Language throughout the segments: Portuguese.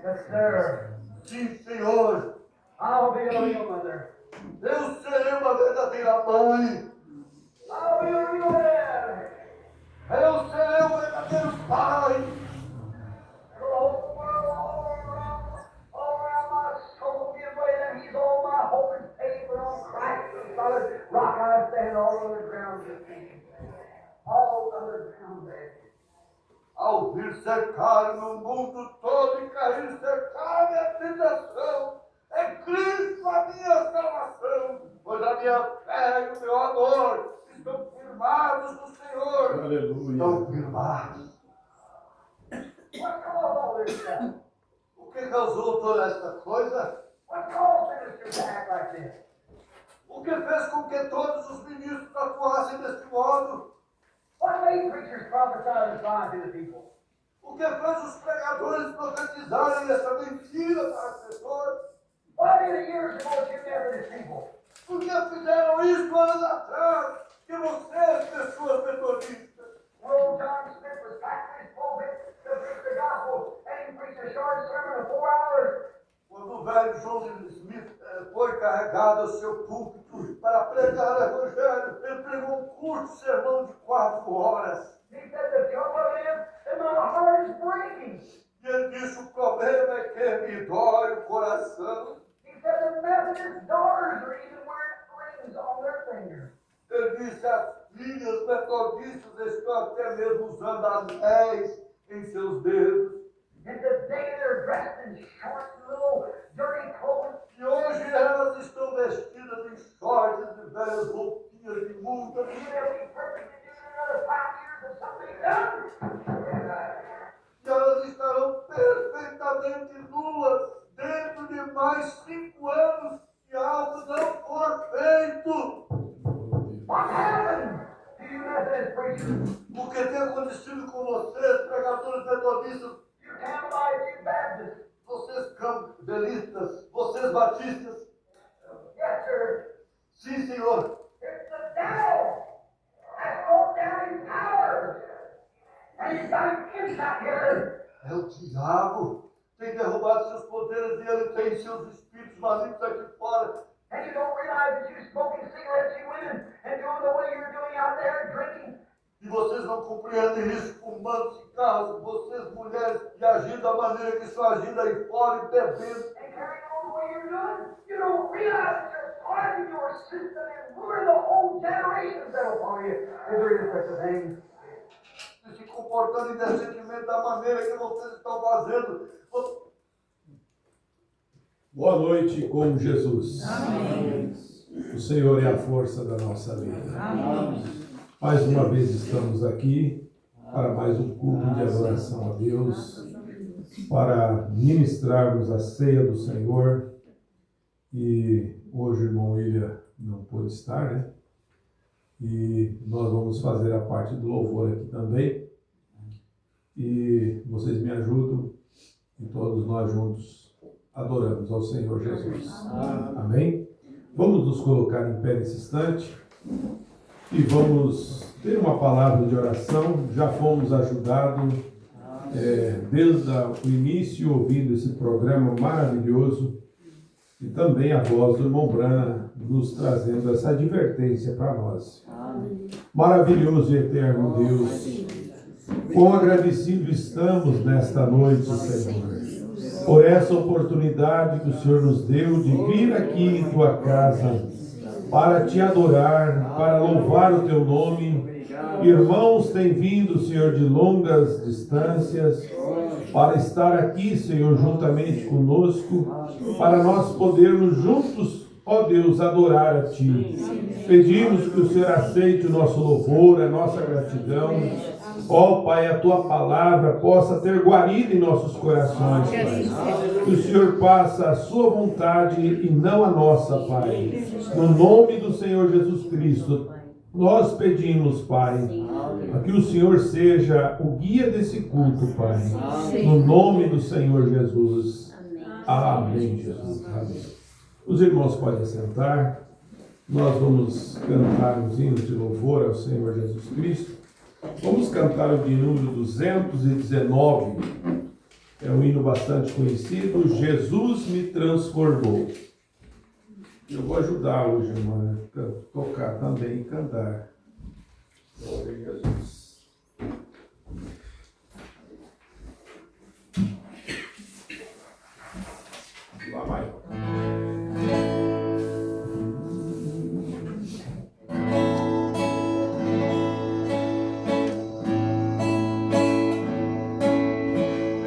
Yes, sir. Sim, Senhor. I'll be a real mother. Eu serei uma verdadeira mãe. I'll be a real dad. Eu serei um verdadeiro pai. The whole world all around my soul give way, and He's all my hope and faith, but on Christ the solid rock I stand, all other ground is sinking. All other ground is sinking. Ao vir cercar no mundo todo e cair cercar minha tentação, é Cristo a minha salvação, pois a minha fé e o meu amor estão firmados no Senhor. Aleluia. Estão firmados. What caused all this stuff? O que causou toda esta coisa? What caused ministers to act like this? O que fez com que todos os ministros atuassem deste modo? What made preachers prophesy and lie to the people? O que fez os pregadores profetizarem essa mentira para as pessoas? Why did the years ago you Methodist people? Por que fizeram isso anos atrás? Que vocês, pessoas metodistas, Well, John Smith was back in his pulpit to preach the gospel, and he preached a short sermon of 4 hours. quando o velho John Smith foi carregado ao seu púlpito para pregar o Evangelho, ele pregou um curto sermão de 4 horas. He said, the trouble is that my heart is breaking. E ele disse, o problema é que me dói o coração. He said, the Methodist daughters are even wearing rings on their fingers. Ele disse, as filhas metodistas estão até mesmo usando anéis em seus dedos. And today they're dressed in short, little, dirty clothes. E hoje elas estão vestidas em shorts e velhas roupinhas de multa. And they'll be perfect to do another 5 years of something done. E elas estarão perfeitamente nuas dentro de mais 5 anos se algo não for feito. What happened to you Methodist preachers? O que tem acontecido com vocês, pregadores metodistas, You Campbellites, you Baptists. vocês campelistas, vocês batistas? Yes, sir. Sim, Senhor. It's the devil has broke down his powers. And he's got him inside here. É o diabo. Tem derrubado seus poderes e ele tem seus espíritos malignos aqui fora. And you don't realize that you're smoking cigarettes, you women, and doing the way you're doing out there, drinking. E vocês não compreendem isso, fumando cigarros, vocês mulheres, e agindo da maneira que estão agindo aí fora e bebendo. And carrying on the way you're doing. You don't realize that you're part of your system and ruining the whole generations that'll follow you. Is there any such a thing? E se comportando indecentemente da maneira que vocês estão fazendo. Boa noite com Jesus. Amém. O Senhor é a força da nossa vida. Amém. Mais uma vez estamos aqui para mais um culto de adoração a Deus, para ministrarmos a ceia do Senhor. E hoje o irmão William não pôde estar, né? E nós vamos fazer a parte do louvor aqui também. E vocês me ajudam e todos nós juntos adoramos ao Senhor Jesus. Amém? Vamos nos colocar em pé nesse instante e vamos ter uma palavra de oração. Já fomos ajudados desde o início, ouvindo esse programa maravilhoso, e também a voz do irmão Brana nos trazendo essa advertência para nós. Maravilhoso e eterno Deus, quão agradecidos estamos nesta noite, Senhor, por essa oportunidade que o Senhor nos deu de vir aqui em tua casa para te adorar, para louvar o teu nome. Irmãos têm vindo, Senhor, de longas distâncias para estar aqui, Senhor, juntamente conosco, para nós podermos juntos, ó Deus, adorar a Ti. Pedimos que o Senhor aceite o nosso louvor, a nossa gratidão. Ó Pai, a Tua palavra possa ter guarida em nossos corações, Pai. Que o Senhor faça a Sua vontade e não a nossa, Pai. No nome do Senhor Jesus Cristo, nós pedimos, Pai, que o Senhor seja o guia desse culto, Pai. No nome do Senhor Jesus. Amém, Jesus. Amém. Os irmãos podem sentar. Nós vamos cantar os hinos de louvor ao Senhor Jesus Cristo. Vamos cantar o de número 219. É um hino bastante conhecido, Jesus me transformou. Eu vou ajudar hoje, irmã, a tocar também e cantar. Glória a Jesus. Lá vai.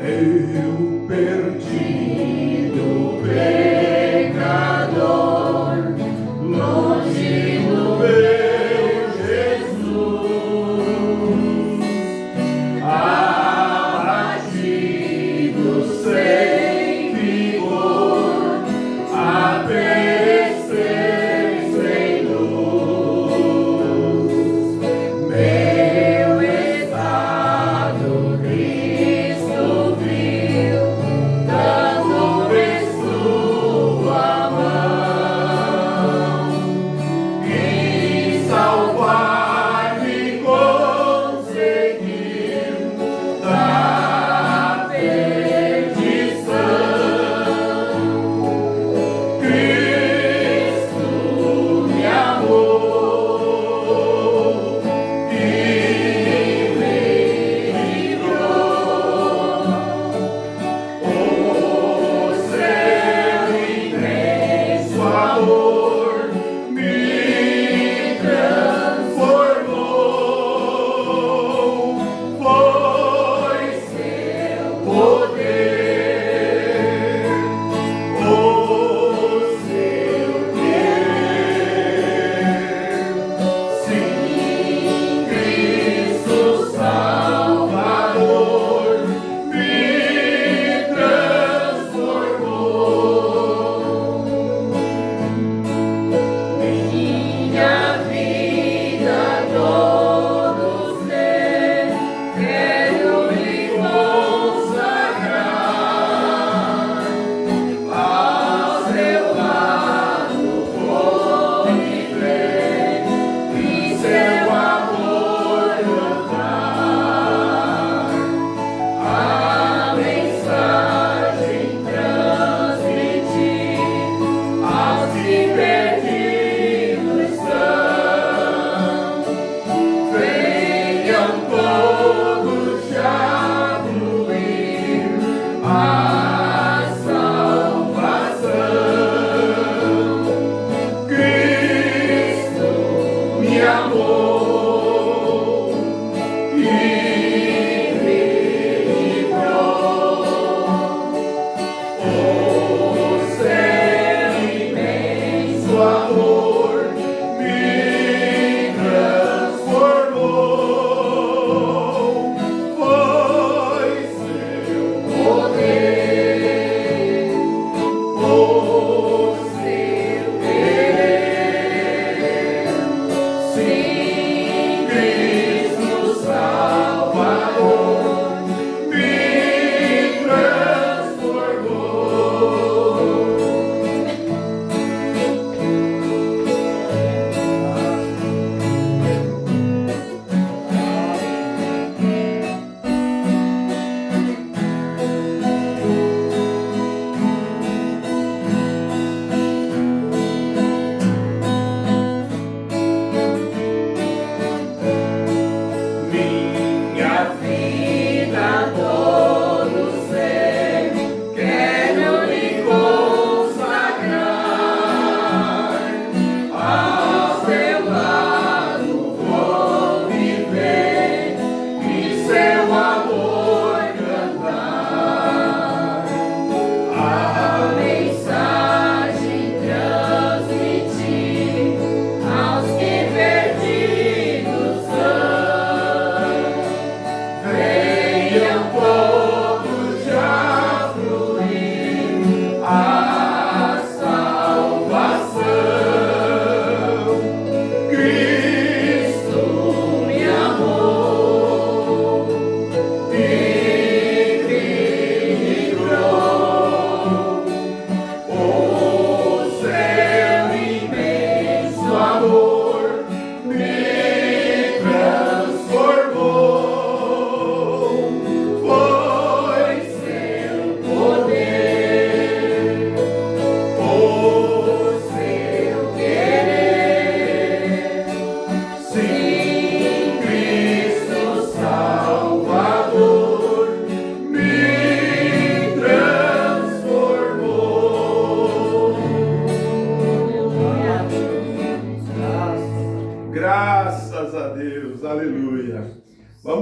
Eu perdido pecador, longe do meu Jesus, abatido sem vigor, a perecer sem luz, meu estado Cristo viu, dando-me sua mão, e salvar-me conseguiu da perdição. Cristo me amou e me livrou. O seu imenso amor me transformou. Foi seu poder, o seu querer. Sim, Cristo Salvador me transformou. Minha vida todo ser, quero lhe consagrar. Ao seu lado vou viver, em seu amor andar. A mensagem transmitir aos que perdidos são. Venham todos já fluir a salvação. Cristo me amou e me livrou. O seu imenso amor me transformou. Foi seu poder,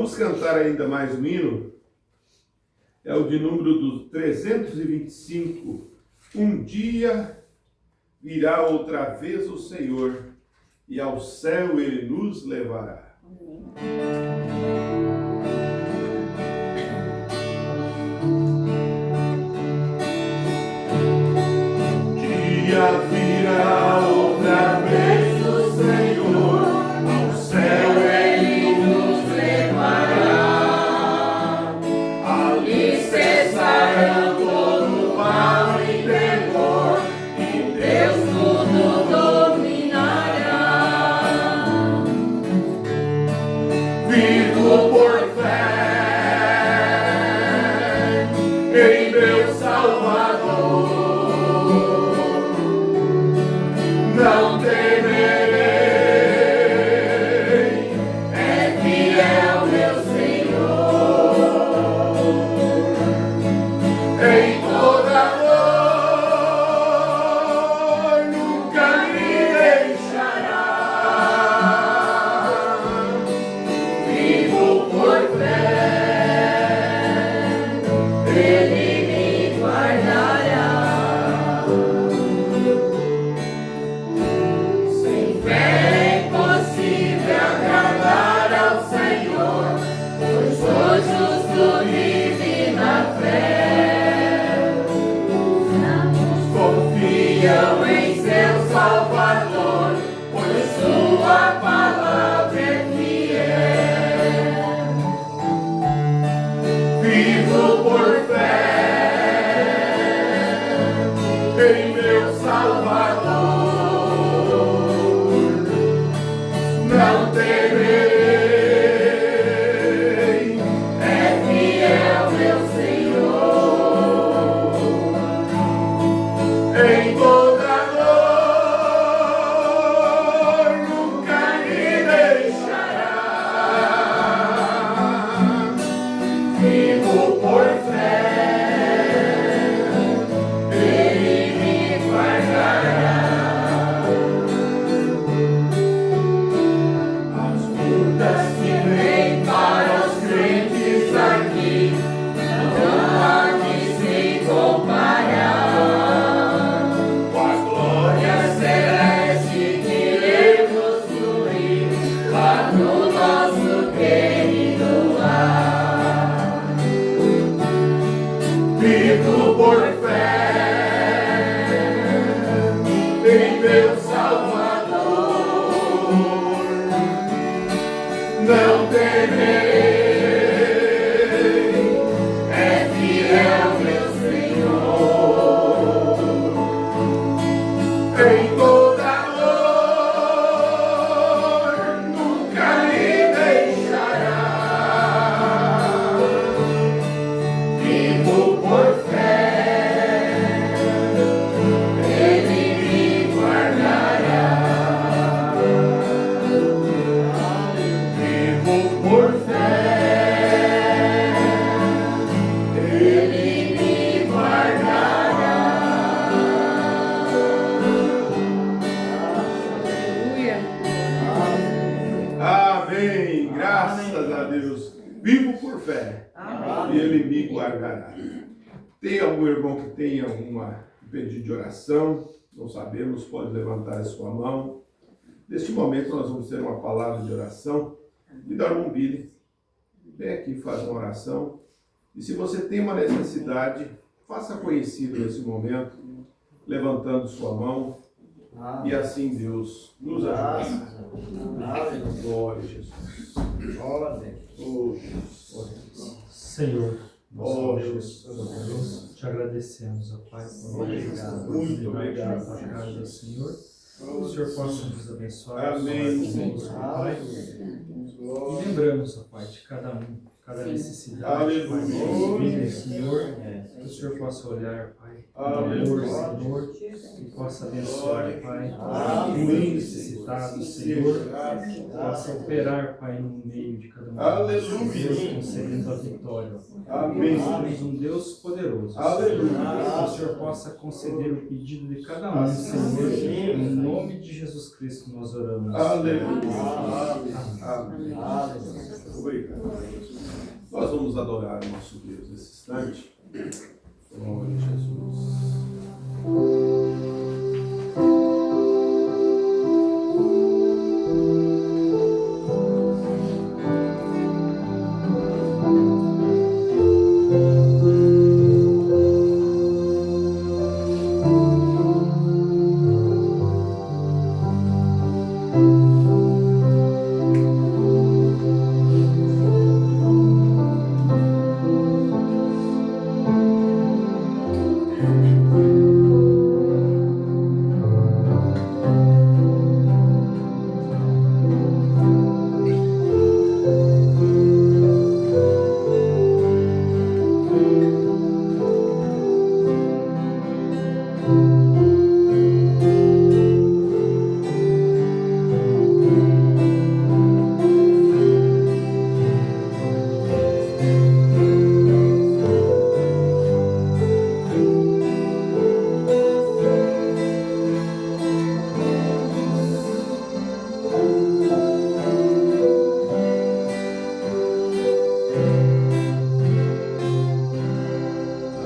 vamos cantar ainda mais um hino. É o de número do 325. Um dia virá outra vez o Senhor, e ao céu Ele nos levará. Dia virá outra vez o Senhor, ao céu Ele nos levará. Ali cessarão todo o mal e temor, e Deus tudo dominará. Vivo por fé em meu Salvador. Não temerei, é fiel meu Senhor. Em toda dor nunca me deixará. Vivo por fé, Ele me guardará. Confiam em seu Salvador, pois sua palavra é fiel. Vivo por fé em meu Salvador. Não temerei, é fiel meu Senhor. Em toda dor nunca me deixará. Vivo por fé, Ele me guardará. As lutas que vêm para os crentes aqui não há de se comparar. No nosso querido lar, vivo por fé em meu Salvador. Não temerei, é fiel meu Senhor. Em toda e Ele me guardará. Tem algum irmão que tenha alguma pedido de oração? Não sabemos, pode levantar a sua mão. Neste momento nós vamos ter uma palavra de oração. Me dá um Billy. Vem aqui, faz uma oração. E se você tem uma necessidade, faça conhecido nesse momento, levantando sua mão. E assim Deus nos ajuda. Glória a Jesus. Oh, Senhor, oh, Deus, te agradecemos, ó Pai, por muito obrigado, a casa, Senhor. Que o Senhor possa nos abençoar. Amém. Pai. E lembramos, ó Pai, de cada necessidade, Pai, de vida, Senhor. Que o Senhor possa olhar, Pai, amor, Senhor, que possa abençoar, Pai, os necessitados, Senhor, que possa operar, Pai, no meio de cada um. Aleluia. Deus concedendo a vitória. Amém. Nós temos um Deus poderoso. Aleluia. Que o Senhor possa conceder o pedido de cada um, Senhor. Em nome de Jesus Cristo nós oramos. Aleluia. Amém. Obrigado. Nós vamos adorar o nosso Deus nesse instante. Glória a Jesus.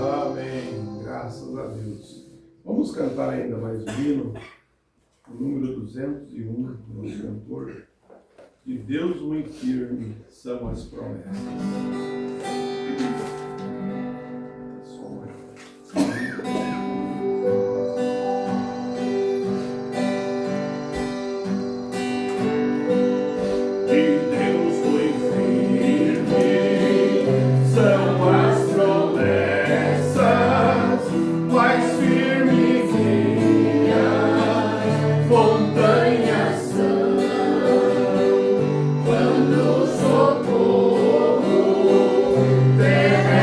Amém. Graças a Deus. Vamos cantar ainda mais um hino, o número 201 do nosso cantor. De Deus muito firme são as promessas. Quando socorro, terra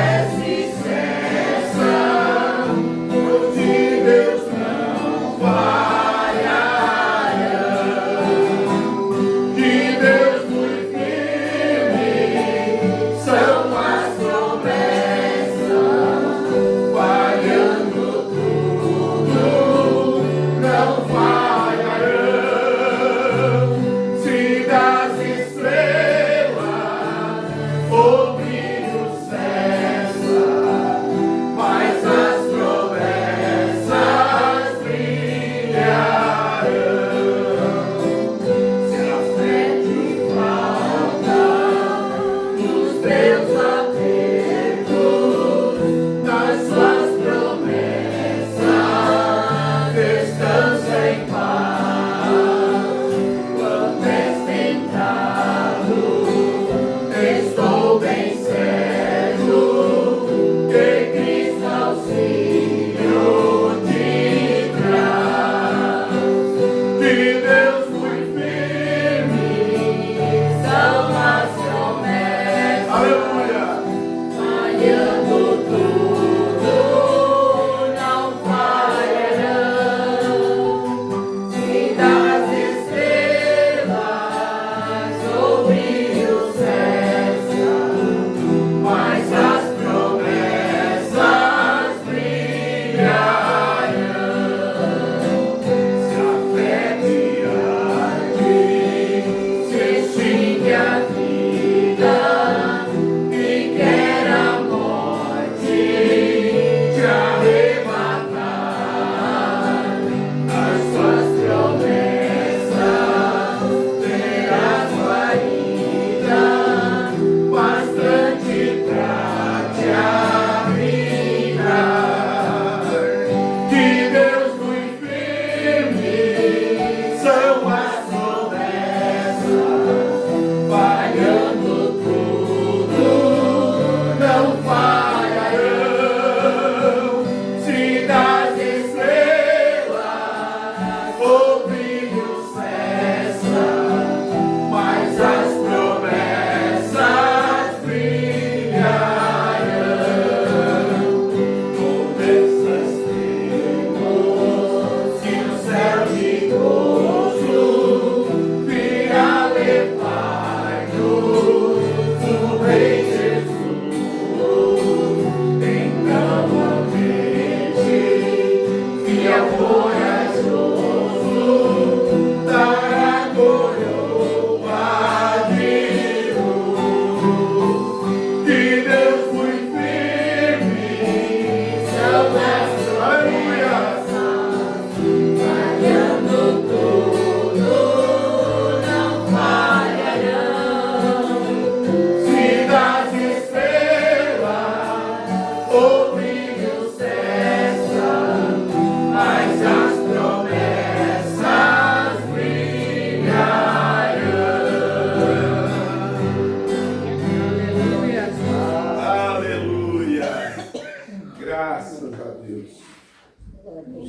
Graças a Deus.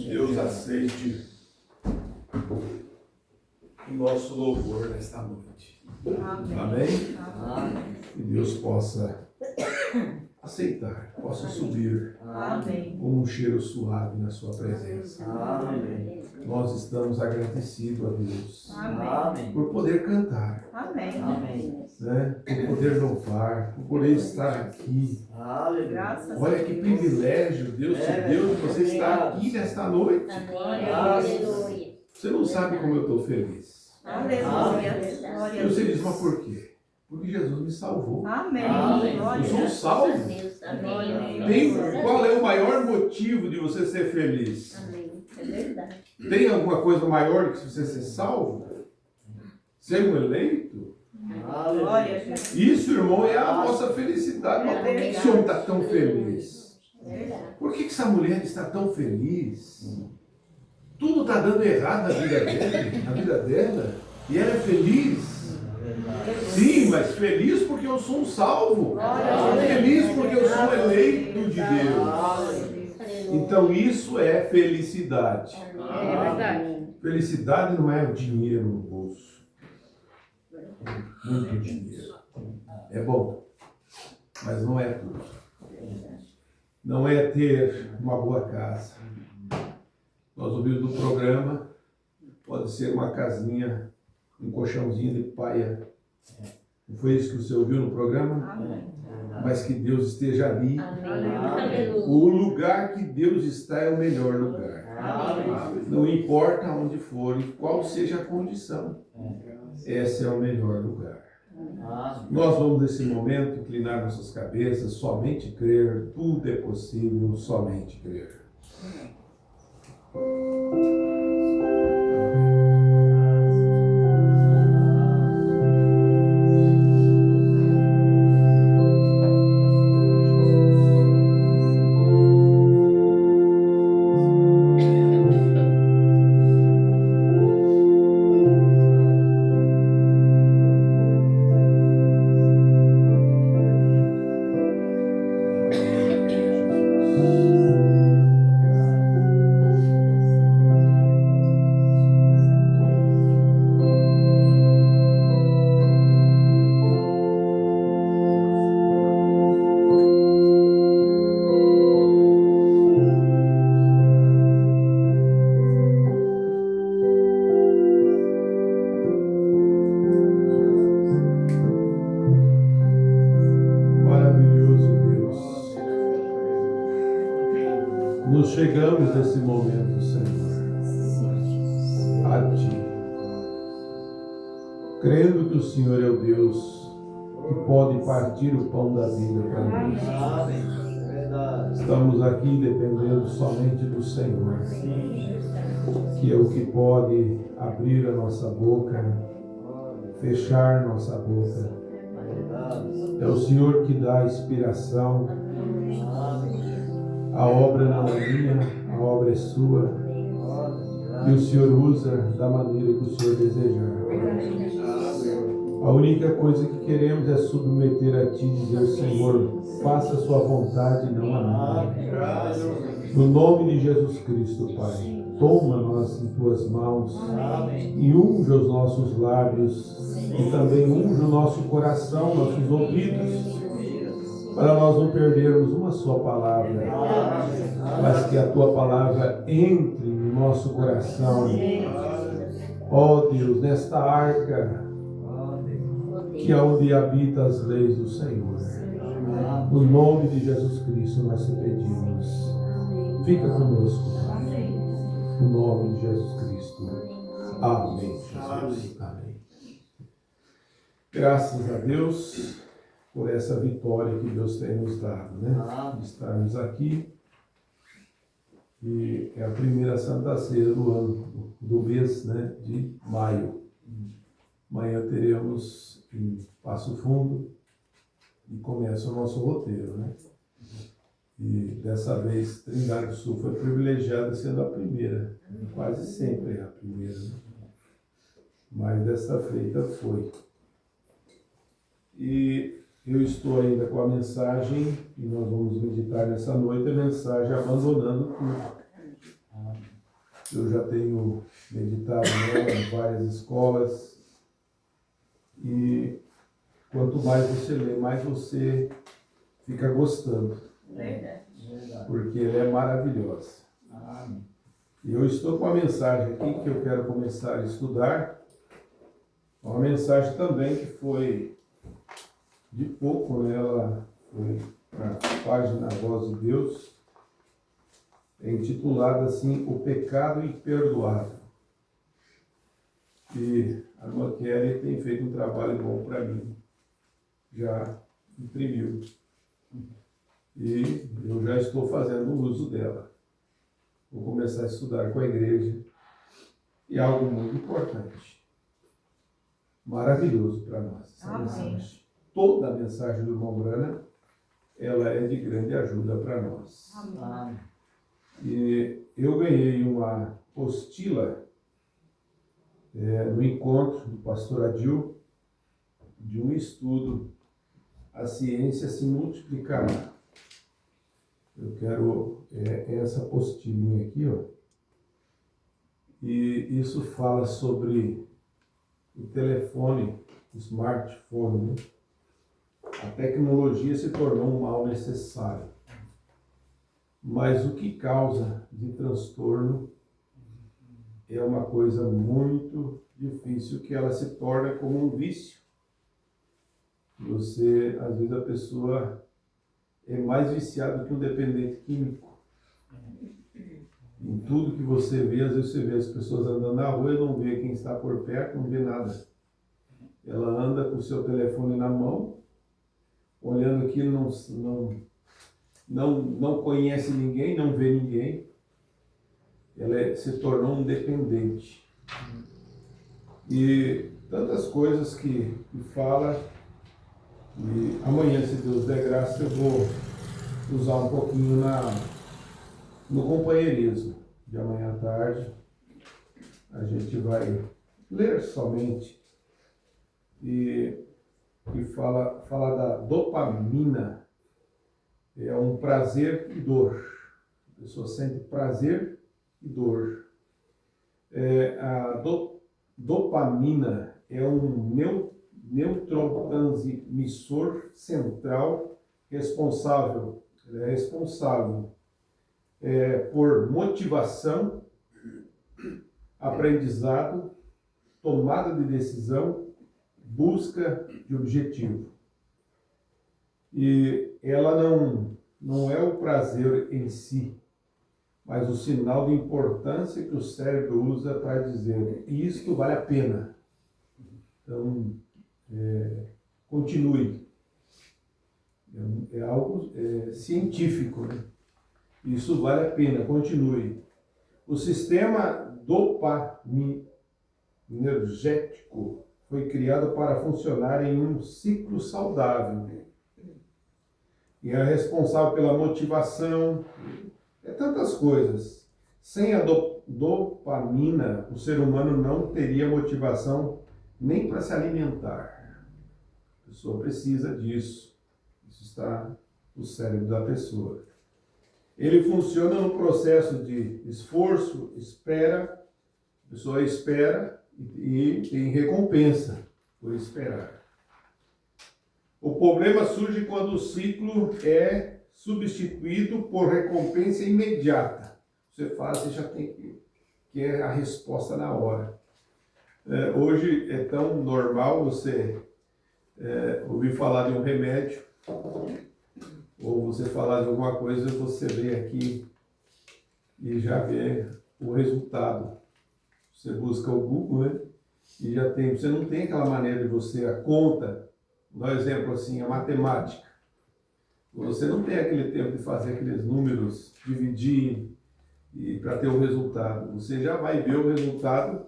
Deus aceite o nosso louvor nesta noite. Amém? Que Deus possa aceitar, possa subir como um cheiro suave na sua presença. Nós estamos agradecidos a Deus por poder cantar, né? Por poder louvar, por poder estar aqui. Olha que privilégio Deus te deu de você estar aqui nesta noite. Você não sabe como eu estou feliz. Eu sei disso, mas por quê? Porque Jesus me salvou. Eu sou salvo. Qual é o maior motivo de você ser feliz? Tem alguma coisa maior do que você ser salvo? Ser um eleito? Isso, irmão, é a nossa felicidade. Mas por que esse homem está tão feliz? Por que essa mulher está tão feliz? Tudo está dando errado na vida dele, na vida dela. E ela é feliz. Sim, mas feliz porque eu sou um salvo. Feliz porque eu sou eleito de Deus. Então isso é felicidade. Felicidade não é o dinheiro no bolso. Muito dinheiro. É bom, mas não é tudo. Não é ter uma boa casa. Nós ouvimos no programa, pode ser uma casinha, um colchãozinho de paia. Não foi isso que você ouviu no programa? Mas que Deus esteja ali. O lugar que Deus está é o melhor lugar. Não importa onde for e qual seja a condição. Esse é o melhor lugar. Nós vamos nesse momento inclinar nossas cabeças, somente crer, tudo é possível, somente crer. Nos chegamos nesse momento, Senhor, a Ti, crendo que o Senhor é o Deus que pode partir o pão da vida para nós. Estamos aqui dependendo somente do Senhor, que é o que pode abrir a nossa boca, fechar nossa boca. É o Senhor que dá inspiração. A obra não é minha, a obra é sua. E o Senhor usa da maneira que o Senhor desejar. A única coisa que queremos é submeter a Ti e dizer: Senhor, faça a Sua vontade e não a minha. No nome de Jesus Cristo, Pai, toma-nos em Tuas mãos e unja os nossos lábios e também unja o nosso coração, nossos ouvidos, para nós não perdermos uma só palavra, mas que a Tua palavra entre no nosso coração. Ó Deus, nesta arca, que é onde habita as leis do Senhor. No nome de Jesus Cristo nós te pedimos. Fica conosco, Pai. No nome de Jesus Cristo. Amém, Jesus. Amém. Graças a Deus por essa vitória que Deus tem nos dado, né? De estarmos aqui. E é a primeira Santa Ceia do ano, do mês, né, de maio. Amanhã teremos em Passo Fundo e começa o nosso roteiro, né? E dessa vez Trindade do Sul foi privilegiada sendo a primeira. Quase sempre é a primeira, né? Mas desta feita foi. E eu estou ainda com a mensagem, e nós vamos meditar nessa noite, a mensagem abandonando tudo. Eu já tenho meditado nela em várias escolas, e quanto mais você lê, mais você fica gostando, porque ela é maravilhosa. E eu estou com a mensagem aqui que eu quero começar a estudar, uma mensagem também que foi de pouco, né? Ela foi na página Voz de Deus, é intitulada assim, O Pecado Imperdoável. E a irmã Kelly tem feito um trabalho bom para mim, já imprimiu. E eu já estou fazendo uso dela. Vou começar a estudar com a igreja. E algo muito importante, maravilhoso para nós, essa mensagem. Toda a mensagem do irmão Brana, ela é de grande ajuda para nós. Amém. E eu ganhei uma apostila no encontro do pastor Adil, de um estudo, A Ciência se Multiplicará. Eu quero essa apostilinha aqui, ó. E isso fala sobre o telefone, o smartphone, né? A tecnologia se tornou um mal necessário. Mas o que causa de transtorno é uma coisa muito difícil, que ela se torna como um vício. Você, às vezes a pessoa é mais viciada que um dependente químico. Em tudo que você vê, às vezes você vê as pessoas andando na rua e não vê quem está por perto, não vê nada. Ela anda com o seu telefone na mão, olhando aquilo, não conhece ninguém, não vê ninguém. Ela se tornou um dependente. E tantas coisas que fala. E amanhã, se Deus der graça, eu vou usar um pouquinho no companheirismo. De amanhã à tarde, a gente vai ler somente e fala da dopamina. É um prazer e dor. A pessoa sente prazer e dor. A dopamina é um neurotransmissor central responsável por motivação, aprendizado, tomada de decisão, busca de objetivo. E ela não é o prazer em si, mas o sinal de importância que o cérebro usa para dizer: isto vale a pena. Então, continue. É algo científico, né? Isso vale a pena, continue. O sistema dopaminérgico foi criado para funcionar em um ciclo saudável. E é responsável pela motivação, tantas coisas. Sem a dopamina, o ser humano não teria motivação nem para se alimentar. A pessoa precisa disso. Isso está no cérebro da pessoa. Ele funciona no processo de esforço, espera, a pessoa espera e tem recompensa por esperar. O problema surge quando o ciclo é substituído por recompensa imediata. Você faz, você já tem que é a resposta na hora. Hoje é tão normal você ouvir falar de um remédio, ou você falar de alguma coisa, você vê aqui e já vê o resultado. Você busca o Google, né? E já tem. Você não tem aquela maneira de você, a conta, dá um exemplo assim, a matemática. Você não tem aquele tempo de fazer aqueles números, dividir e para ter o resultado. Você já vai ver o resultado.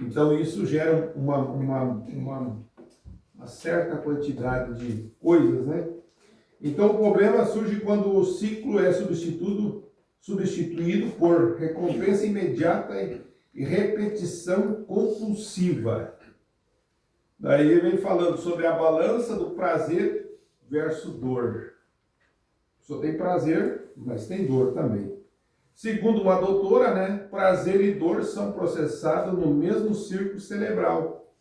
Então isso gera uma certa quantidade de coisas, né? Então o problema surge quando o ciclo é substituído por recompensa imediata e repetição compulsiva. Daí ele vem falando sobre a balança do prazer versus dor. Só tem prazer, mas tem dor também. Segundo uma doutora, né, prazer e dor são processados no mesmo círculo cerebral.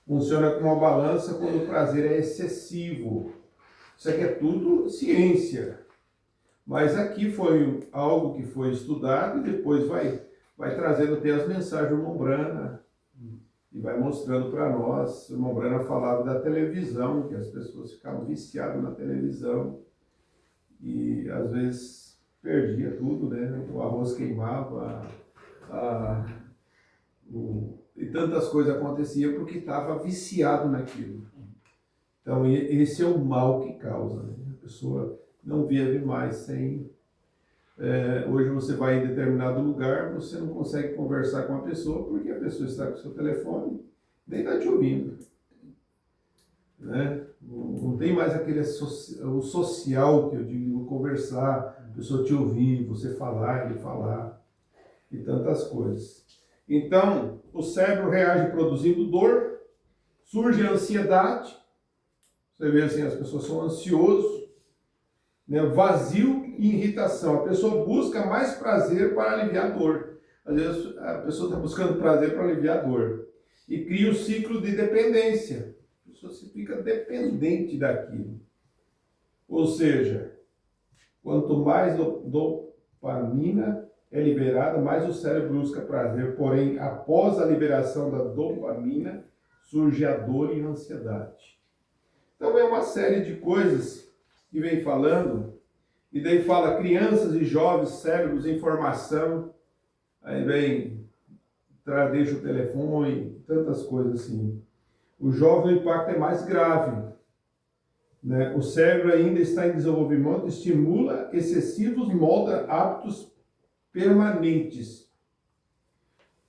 Funciona como uma balança quando o prazer é excessivo. Isso aqui é tudo ciência. Mas aqui foi algo que foi estudado e depois vai trazendo até as mensagens do Mombrana e vai mostrando para nós. O Mombrana falava da televisão, que as pessoas ficavam viciadas na televisão e às vezes perdia tudo, né? O arroz queimava, e tantas coisas aconteciam porque estava viciado naquilo. Então esse é o mal que causa, né? A pessoa não vive mais sem... hoje você vai em determinado lugar, você não consegue conversar com a pessoa porque a pessoa está com o seu telefone, nem está te ouvindo. Né? Não tem mais aquele o social que eu digo, conversar, a pessoa te ouvir, você falar, ele falar, e tantas coisas. Então, o cérebro reage produzindo dor, surge a ansiedade, você vê assim, as pessoas são ansiosas, né? Vazio e irritação. A pessoa busca mais prazer para aliviar a dor. Às vezes a pessoa está buscando prazer para aliviar a dor. E cria o ciclo de dependência. A pessoa se fica dependente daquilo. Ou seja, quanto mais dopamina é liberada, mais o cérebro busca prazer. Porém, após a liberação da dopamina, surge a dor e a ansiedade. Então é uma série de coisas que vem falando, e daí fala crianças e jovens, cérebros em formação, aí vem, deixa o telefone, tantas coisas assim. O jovem, o impacto é mais grave, né? O cérebro ainda está em desenvolvimento, estimula excessivos, molda hábitos permanentes.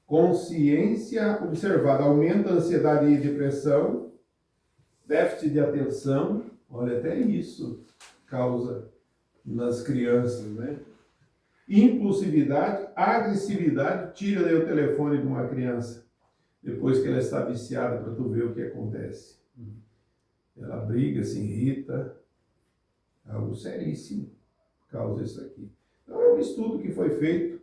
Consciência observada, aumenta a ansiedade e depressão, déficit de atenção, olha, até isso causa nas crianças, né? Impulsividade, agressividade, tira daí o telefone de uma criança, depois que ela está viciada, para tu ver o que acontece. Ela briga, se irrita, algo seríssimo causa isso aqui. Então é um estudo que foi feito,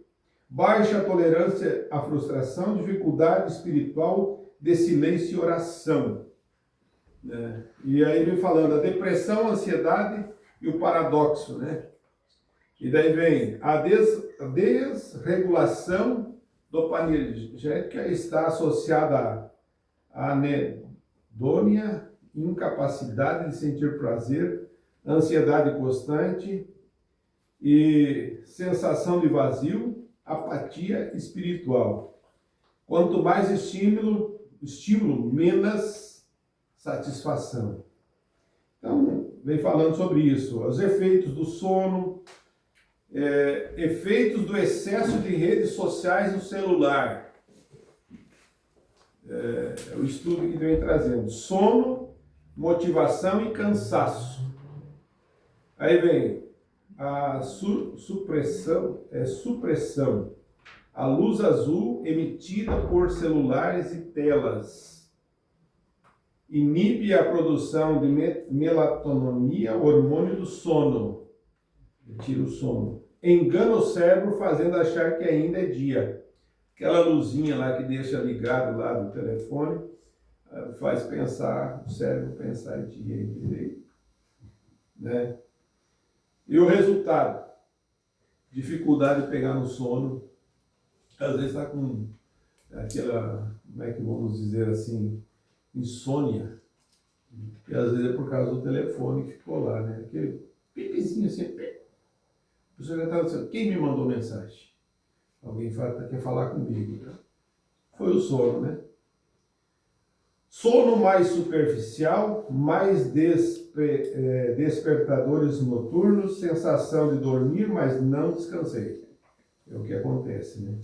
baixa tolerância à frustração, dificuldade espiritual de silêncio e oração. Né? E aí vem falando a depressão, a ansiedade e o paradoxo, né? E daí vem a desregulação dopaminergética está associada à anedônia, incapacidade de sentir prazer, ansiedade constante e sensação de vazio, apatia espiritual. Quanto mais estímulo, menos satisfação. Então, vem falando sobre isso. Os efeitos do sono, efeitos do excesso de redes sociais no celular. É o estudo que vem trazendo. Sono, motivação e cansaço. Aí vem a supressão. A luz azul emitida por celulares e telas. Inibe a produção de melatonina, hormônio do sono. Tira o sono. Engana o cérebro fazendo achar que ainda é dia. Aquela luzinha lá que deixa ligado lá do telefone, faz pensar, o cérebro pensar em dia, direito. Né? E o resultado? Dificuldade de pegar no sono. Às vezes está com aquela, como é que vamos dizer assim, insônia. E às vezes é por causa do telefone que ficou lá, né? Aquele pipizinho assim, a pessoa já estava dizendo, quem me mandou mensagem? Alguém quer falar comigo. Né? Foi o sono, né? Sono mais superficial, mais despertadores noturnos, sensação de dormir, mas não descansei. É o que acontece, né?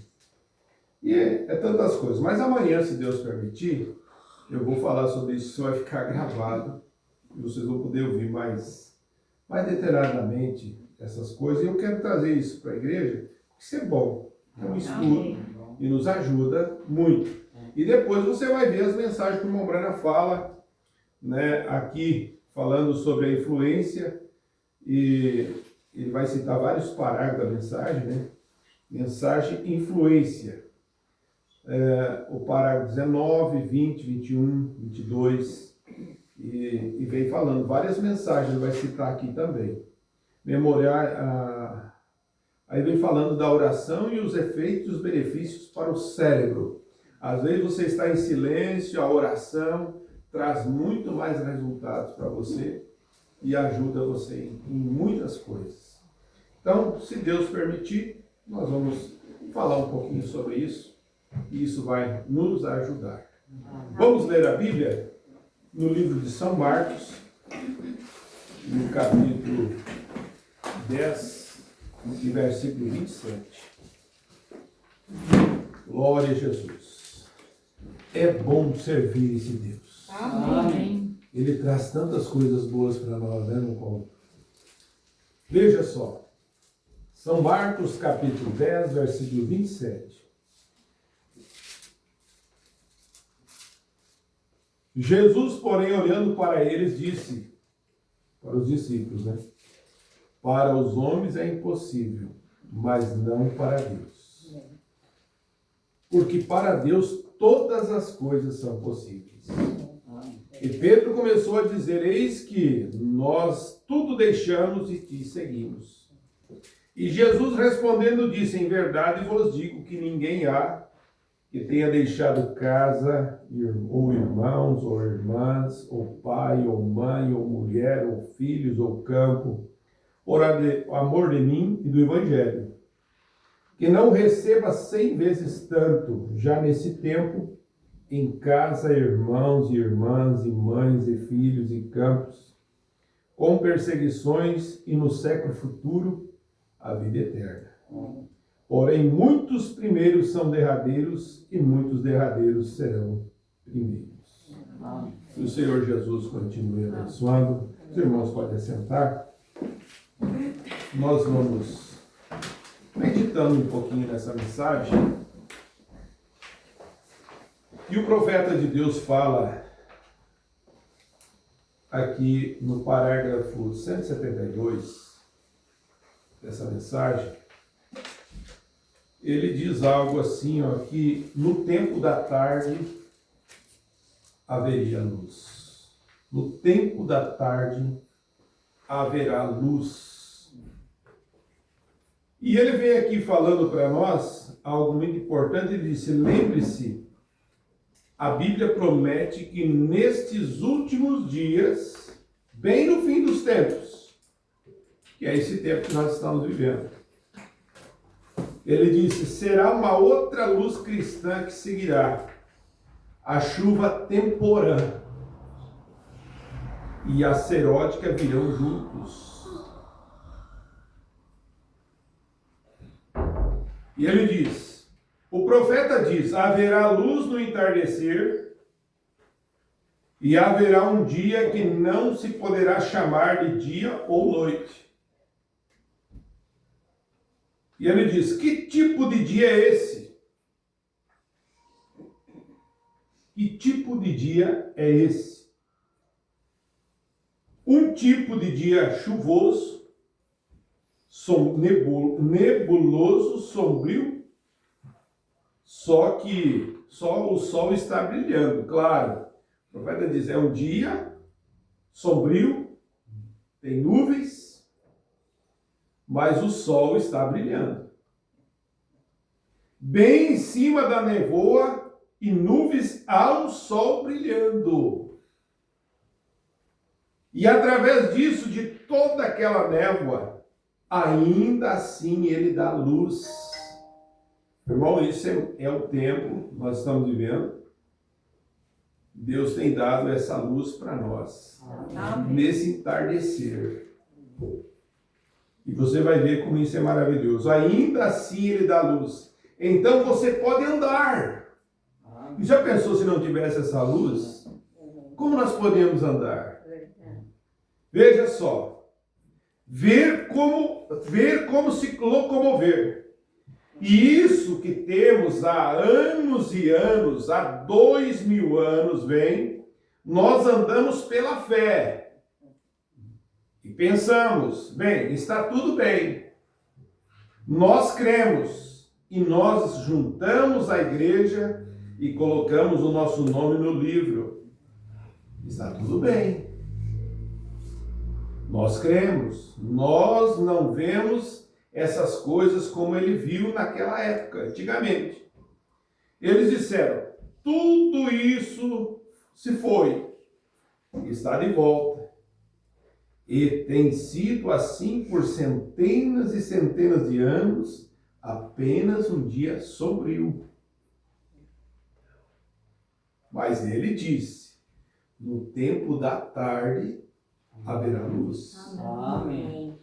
E é tantas coisas. Mas amanhã, se Deus permitir, eu vou falar sobre isso, isso vai ficar gravado e vocês vão poder ouvir mais detalhadamente essas coisas. E eu quero trazer isso para a igreja, porque isso é bom, é um estudo e nos ajuda muito. E depois você vai ver as mensagens que o irmão Brana fala, né, aqui, falando sobre a influência, e ele vai citar vários parágrafos da mensagem, né? Mensagem influência. O parágrafo 19, 20, 21, 22, e vem falando várias mensagens, ele vai citar aqui também. Aí vem falando da oração e os efeitos e os benefícios para o cérebro. Às vezes você está em silêncio, a oração traz muito mais resultados para você e ajuda você em muitas coisas. Então, se Deus permitir, nós vamos falar um pouquinho sobre isso e isso vai nos ajudar. Vamos ler a Bíblia no livro de São Marcos, no capítulo 10 e versículo 27. Glória a Jesus. É bom servir esse Deus. Amém. Ele traz tantas coisas boas para nós, né, no conto. Veja só. São Marcos, capítulo 10, versículo 27. Jesus, porém, olhando para eles, disse, para os discípulos, né? Para os homens é impossível, mas não para Deus. Porque para Deus todas as coisas são possíveis. E Pedro começou a dizer, eis que nós tudo deixamos e te seguimos. E Jesus respondendo disse, em verdade vos digo que ninguém há que tenha deixado casa, ou irmãos, ou irmãs, ou pai, ou mãe, ou mulher, ou filhos, ou campo, por amor de mim e do Evangelho, que não receba 100 vezes tanto, já nesse tempo, em casa, irmãos e irmãs, e mães e filhos e campos, com perseguições e no século futuro, a vida eterna. Porém, muitos primeiros são derradeiros e muitos derradeiros serão primeiros. Que o Senhor Jesus continue abençoando. Os irmãos podem assentar. Nós vamos meditando um pouquinho nessa mensagem. E o profeta de Deus fala aqui no parágrafo 172 dessa mensagem. Ele diz algo assim, ó, que no tempo da tarde haveria luz. No tempo da tarde haverá luz. E ele vem aqui falando para nós algo muito importante. Ele disse, lembre-se, a Bíblia promete que nestes últimos dias, bem no fim dos tempos, que é esse tempo que nós estamos vivendo, ele disse, será uma outra luz cristã que seguirá, a chuva temporã e a seródica virão juntos. E ele diz, o profeta diz, haverá luz no entardecer e haverá um dia que não se poderá chamar de dia ou noite. E ele diz, que tipo de dia é esse? Que tipo de dia é esse? Um tipo de dia chuvoso, nebuloso, sombrio, só que só o sol está brilhando, claro. O profeta diz, é um dia sombrio, tem nuvens, mas o sol está brilhando. Bem em cima da névoa e nuvens há um sol brilhando. E através disso, de toda aquela névoa, ainda assim ele dá luz. Irmão, isso é o tempo que nós estamos vivendo. Deus tem dado essa luz para nós. Amém. Nesse entardecer. E você vai ver como isso é maravilhoso. Ainda assim ele dá luz. Então você pode andar. E já pensou se não tivesse essa luz? Como nós podemos andar? Veja só. Ver como se locomover. E isso que temos há anos e anos, há 2000 anos, nós andamos pela fé. E pensamos, bem, está tudo bem. Nós cremos e nós juntamos a igreja e colocamos o nosso nome no livro. Está tudo bem. Nós cremos, nós não vemos essas coisas como ele viu naquela época, antigamente. Eles disseram, tudo isso se foi, está de volta. E tem sido assim por centenas e centenas de anos, apenas um dia sombrio. Mas ele disse, no tempo da tarde haverá luz. Amém.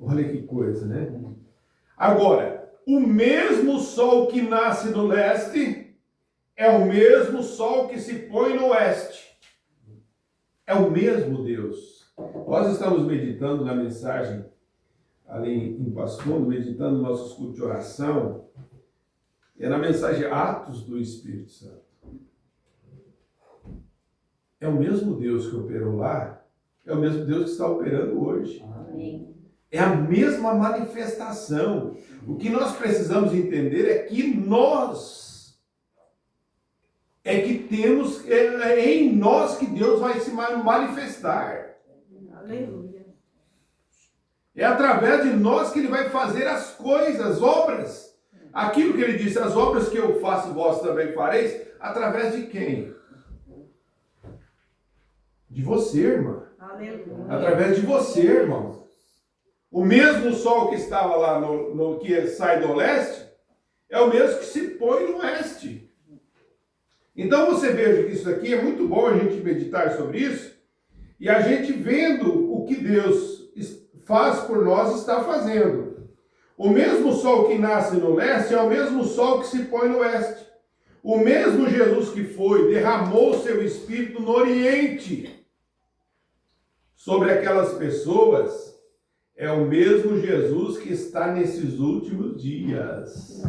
Olha que coisa, né? Agora, o mesmo sol que nasce no leste é o mesmo sol que se põe no oeste. É o mesmo Deus. Nós estamos meditando na mensagem ali em Passo Fundo, meditando nos nossos cultos de oração, é na mensagem Atos do Espírito Santo. É o mesmo Deus que operou lá, é o mesmo Deus que está operando hoje. Amém. É a mesma manifestação. O que nós precisamos entender é que temos, é em nós que Deus vai se manifestar. Aleluia. É através de nós que Ele vai fazer as coisas, as obras. Aquilo que Ele disse, as obras que eu faço, vós também fareis, através de quem? De você, irmã. Aleluia. Através de você, irmão. O mesmo sol que estava lá que sai do leste, é o mesmo que se põe no oeste. Então você veja que isso aqui é muito bom a gente meditar sobre isso, e a gente vendo o que Deus faz por nós, está fazendo. O mesmo sol que nasce no leste é o mesmo sol que se põe no oeste. O mesmo Jesus que foi, derramou o seu Espírito no Oriente sobre aquelas pessoas, é o mesmo Jesus que está nesses últimos dias.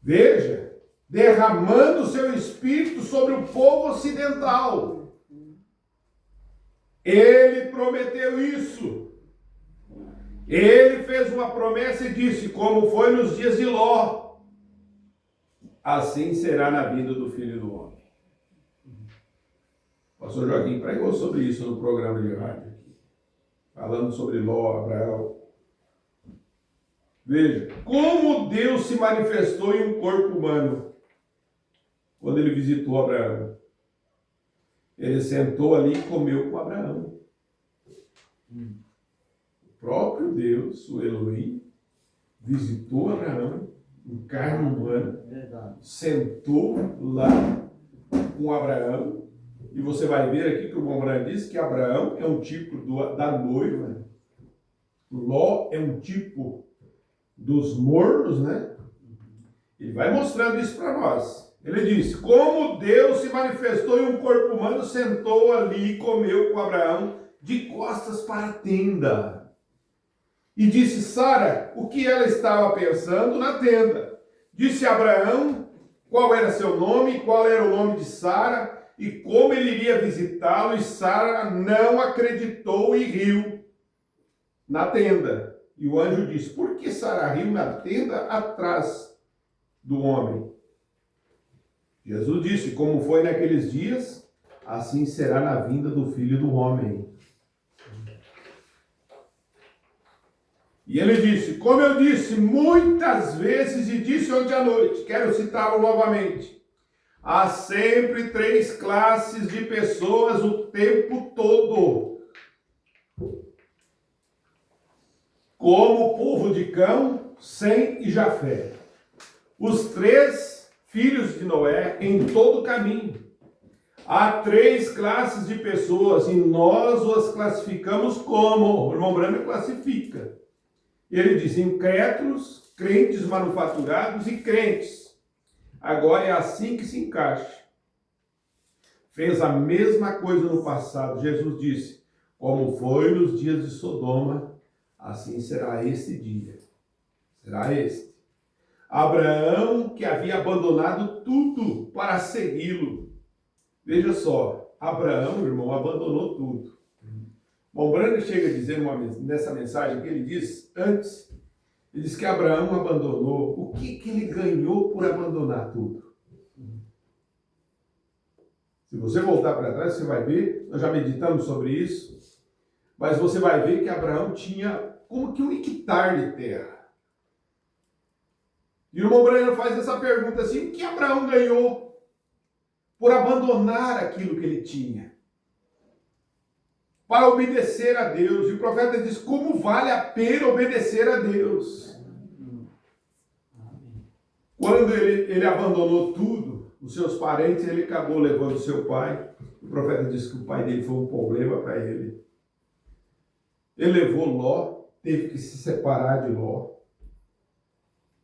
Veja, derramando o seu Espírito sobre o povo ocidental. Ele prometeu isso. Ele fez uma promessa e disse, como foi nos dias de Ló, assim será na vida do Filho do Homem. O pastor Joaquim pregou sobre isso no programa de rádio, falando sobre Ló, Abraão. Veja, como Deus se manifestou em um corpo humano quando ele visitou Abraão. Ele sentou ali e comeu com Abraão. O próprio Deus, o Elohim, visitou Abraão em carne humana, sentou lá com Abraão, e você vai ver aqui que o irmão Branco disse que Abraão é um tipo da noiva, Ló é um tipo dos mornos, né? Ele vai mostrando isso para nós. Ele disse, como Deus se manifestou em um corpo humano, sentou ali e comeu com Abraão de costas para a tenda. E disse Sara o que ela estava pensando na tenda. Disse Abraão qual era seu nome, qual era o nome de Sara, e como ele iria visitá-lo, e Sara não acreditou e riu na tenda. E o anjo disse, por que Sara riu na tenda atrás do homem? Jesus disse, como foi naqueles dias, assim será na vinda do Filho do Homem. E ele disse, como eu disse muitas vezes e disse ontem à noite, quero citá-lo novamente, há sempre 3 classes de pessoas o tempo todo. Como o povo de Cão, Sem e Jafé. Os 3 filhos de Noé em todo o caminho. Há 3 classes de pessoas e nós as classificamos como, o irmão Branco classifica. Ele diz incrédulos, crentes manufaturados e crentes. Agora é assim que se encaixa. Fez a mesma coisa no passado. Jesus disse, como foi nos dias de Sodoma, assim será este dia. Será este. Abraão, que havia abandonado tudo para segui-lo. Veja só, Abraão, irmão, abandonou tudo. Bom, Brando chega a dizer nessa mensagem que ele diz antes, ele diz que Abraão abandonou. O que ele ganhou por abandonar tudo? Se você voltar para trás, você vai ver, nós já meditamos sobre isso, mas você vai ver que Abraão tinha como que 1 hectare de terra. E o irmão Breno faz essa pergunta assim, o que Abraão ganhou por abandonar aquilo que ele tinha? Para obedecer a Deus. E o profeta diz, como vale a pena obedecer a Deus? Quando ele abandonou tudo, os seus parentes, ele acabou levando seu pai. O profeta diz que o pai dele foi um problema para ele. Ele levou Ló, teve que se separar de Ló.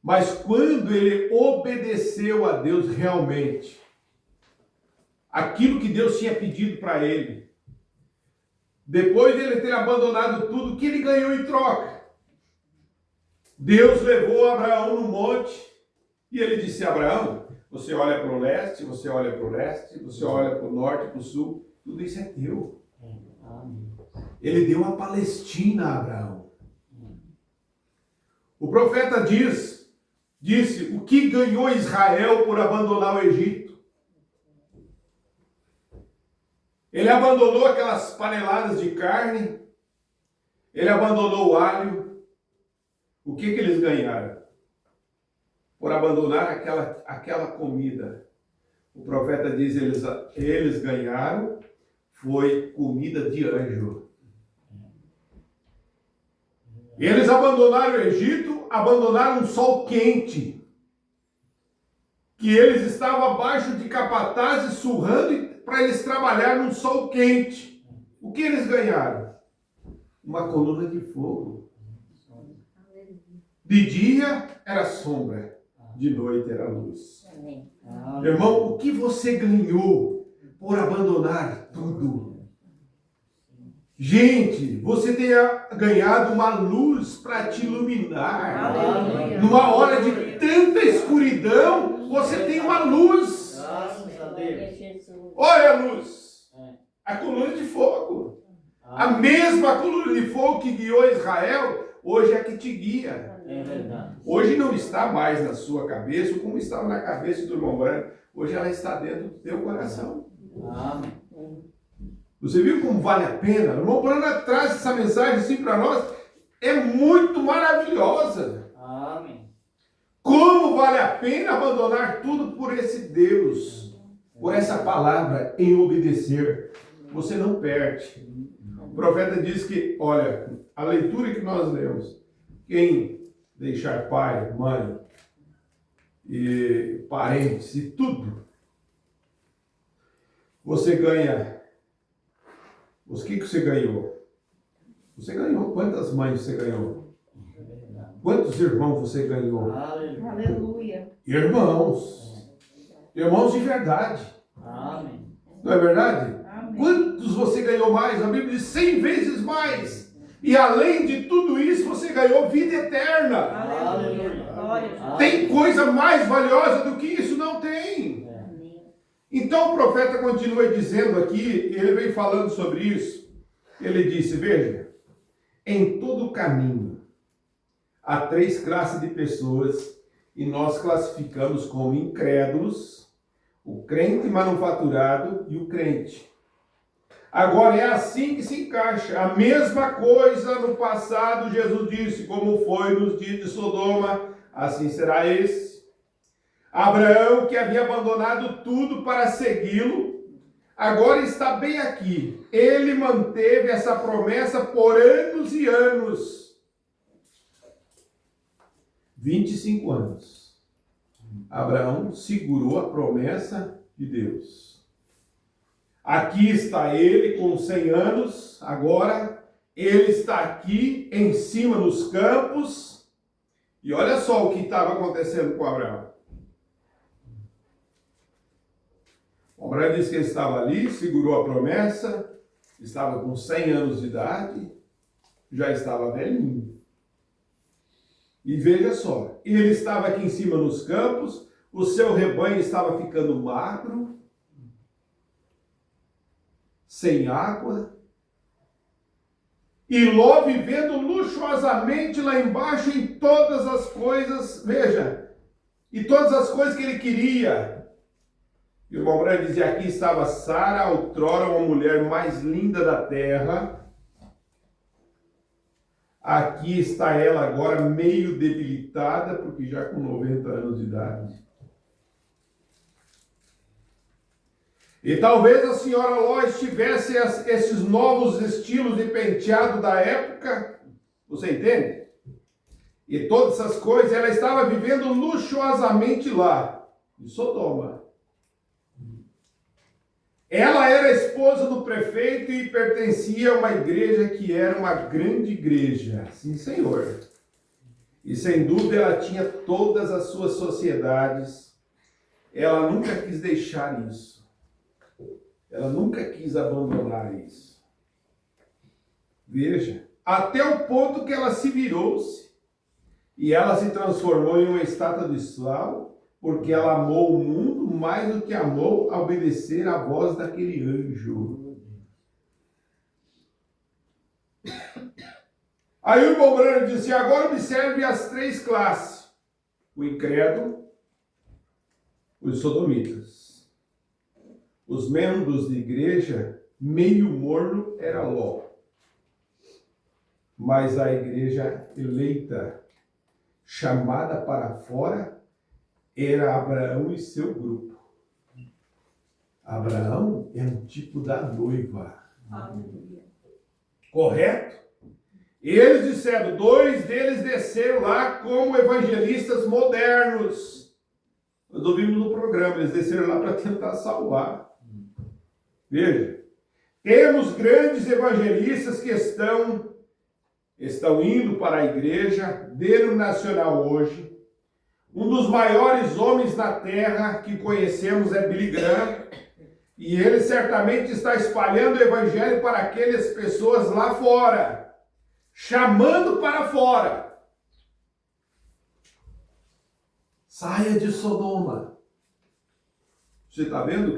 Mas quando ele obedeceu a Deus realmente, aquilo que Deus tinha pedido para ele, depois de ele ter abandonado tudo, o que ele ganhou em troca? Deus levou Abraão no monte e ele disse, Abraão, você olha para o leste, você olha para o leste, você olha para o norte, para o sul, tudo isso é teu. Ele deu a Palestina a Abraão. O profeta disse, o que ganhou Israel por abandonar o Egito? Ele abandonou aquelas paneladas de carne, ele abandonou o alho. O que eles ganharam? Por abandonar aquela comida. O profeta diz, eles ganharam, foi comida de anjo. Eles abandonaram o Egito, abandonaram um sol quente, que eles estavam abaixo de capatazes surrando para eles trabalharem num sol quente. O que eles ganharam? Uma coluna de fogo. De dia era sombra, de noite era luz. Irmão, o que você ganhou por abandonar tudo? Gente, você tenha ganhado uma luz para te iluminar. Aleluia. Numa hora de tanta escuridão, você tem uma luz. Olha a luz. A coluna de fogo. A mesma coluna de fogo que guiou Israel, hoje é a que te guia. Hoje não está mais na sua cabeça, como estava na cabeça do irmão Branco. Hoje ela está dentro do teu coração. Amém. Você viu como vale a pena? O irmão Branco traz essa mensagem assim para nós. É muito maravilhosa. Amém. Como vale a pena abandonar tudo por esse Deus, por essa palavra, em obedecer. Você não perde. O profeta diz que, olha, a leitura que nós lemos, quem deixar pai, mãe, e parentes e tudo, você ganha. O que você ganhou? Você ganhou. Quantas mães você ganhou? Quantos irmãos você ganhou? Aleluia. Irmãos. Irmãos de verdade. Amém. Não é verdade? Amém. Quantos você ganhou mais? A Bíblia diz 100 vezes mais. E além de tudo isso, você ganhou vida eterna. Aleluia. Glória a Deus. Tem coisa mais valiosa do que isso? Não tem. Então o profeta continua dizendo aqui, ele vem falando sobre isso. Ele disse, veja, em todo o caminho há 3 classes de pessoas e nós classificamos como incrédulos, o crente manufaturado e o crente. Agora é assim que se encaixa. A mesma coisa no passado, Jesus disse, como foi nos dias de Sodoma, assim será esse. Abraão, que havia abandonado tudo para segui-lo, agora está bem aqui. Ele manteve essa promessa por anos e anos. 25 anos. Abraão segurou a promessa de Deus. Aqui está ele com 100 anos, agora ele está aqui em cima nos campos. E olha só o que estava acontecendo com Abraão. Abraão disse que ele estava ali, segurou a promessa, estava com 100 anos de idade, já estava velhinho. E veja só, ele estava aqui em cima nos campos, o seu rebanho estava ficando magro, sem água, e Ló vivendo luxuosamente lá embaixo em todas as coisas, veja, e todas as coisas que ele queria. E o irmão Branham dizia, aqui estava Sara, outrora uma mulher mais linda da terra. Aqui está ela agora meio debilitada, porque já com 90 anos de idade. E talvez a senhora Ló estivesse esses novos estilos de penteado da época, você entende? E todas essas coisas, ela estava vivendo luxuosamente lá, em Sodoma. Ela era esposa do prefeito e pertencia a uma igreja que era uma grande igreja. Sim, Senhor. E sem dúvida ela tinha todas as suas sociedades. Ela nunca quis deixar isso. Ela nunca quis abandonar isso. Veja, até o ponto que ela se virou-se. E ela se transformou em uma estátua de sal, porque ela amou o mundo mais do que amou a obedecer à voz daquele anjo. Aí o irmão Branham disse, agora observe as 3 classes. O incrédulo, os sodomitas. Os membros de igreja, meio morno era Ló. Mas a igreja eleita, chamada para fora, era Abraão e seu grupo. Abraão é um tipo da noiva. Aleluia. Correto? Eles disseram, 2 deles desceram lá como evangelistas modernos. Nós ouvimos no programa, eles desceram lá para tentar salvar. Veja, temos grandes evangelistas que estão indo para a igreja denominacional hoje. Um dos maiores homens da terra que conhecemos é Billy Graham, e ele certamente está espalhando o evangelho para aquelas pessoas lá fora, chamando para fora. Saia de Sodoma. Você está vendo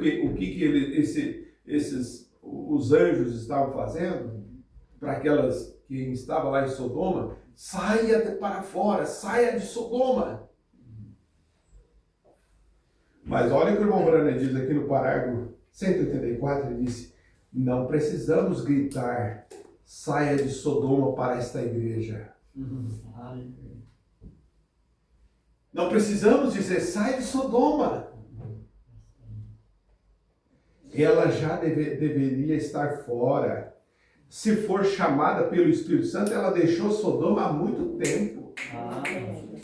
os anjos estavam fazendo para aquelas que estavam lá em Sodoma? Saia para fora, saia de Sodoma. Mas olha o que o irmão Branham diz aqui no parágrafo 184, ele disse, não precisamos gritar, saia de Sodoma para esta igreja. Não precisamos dizer, saia de Sodoma. Ela já deveria estar fora. Se for chamada pelo Espírito Santo, ela deixou Sodoma há muito tempo.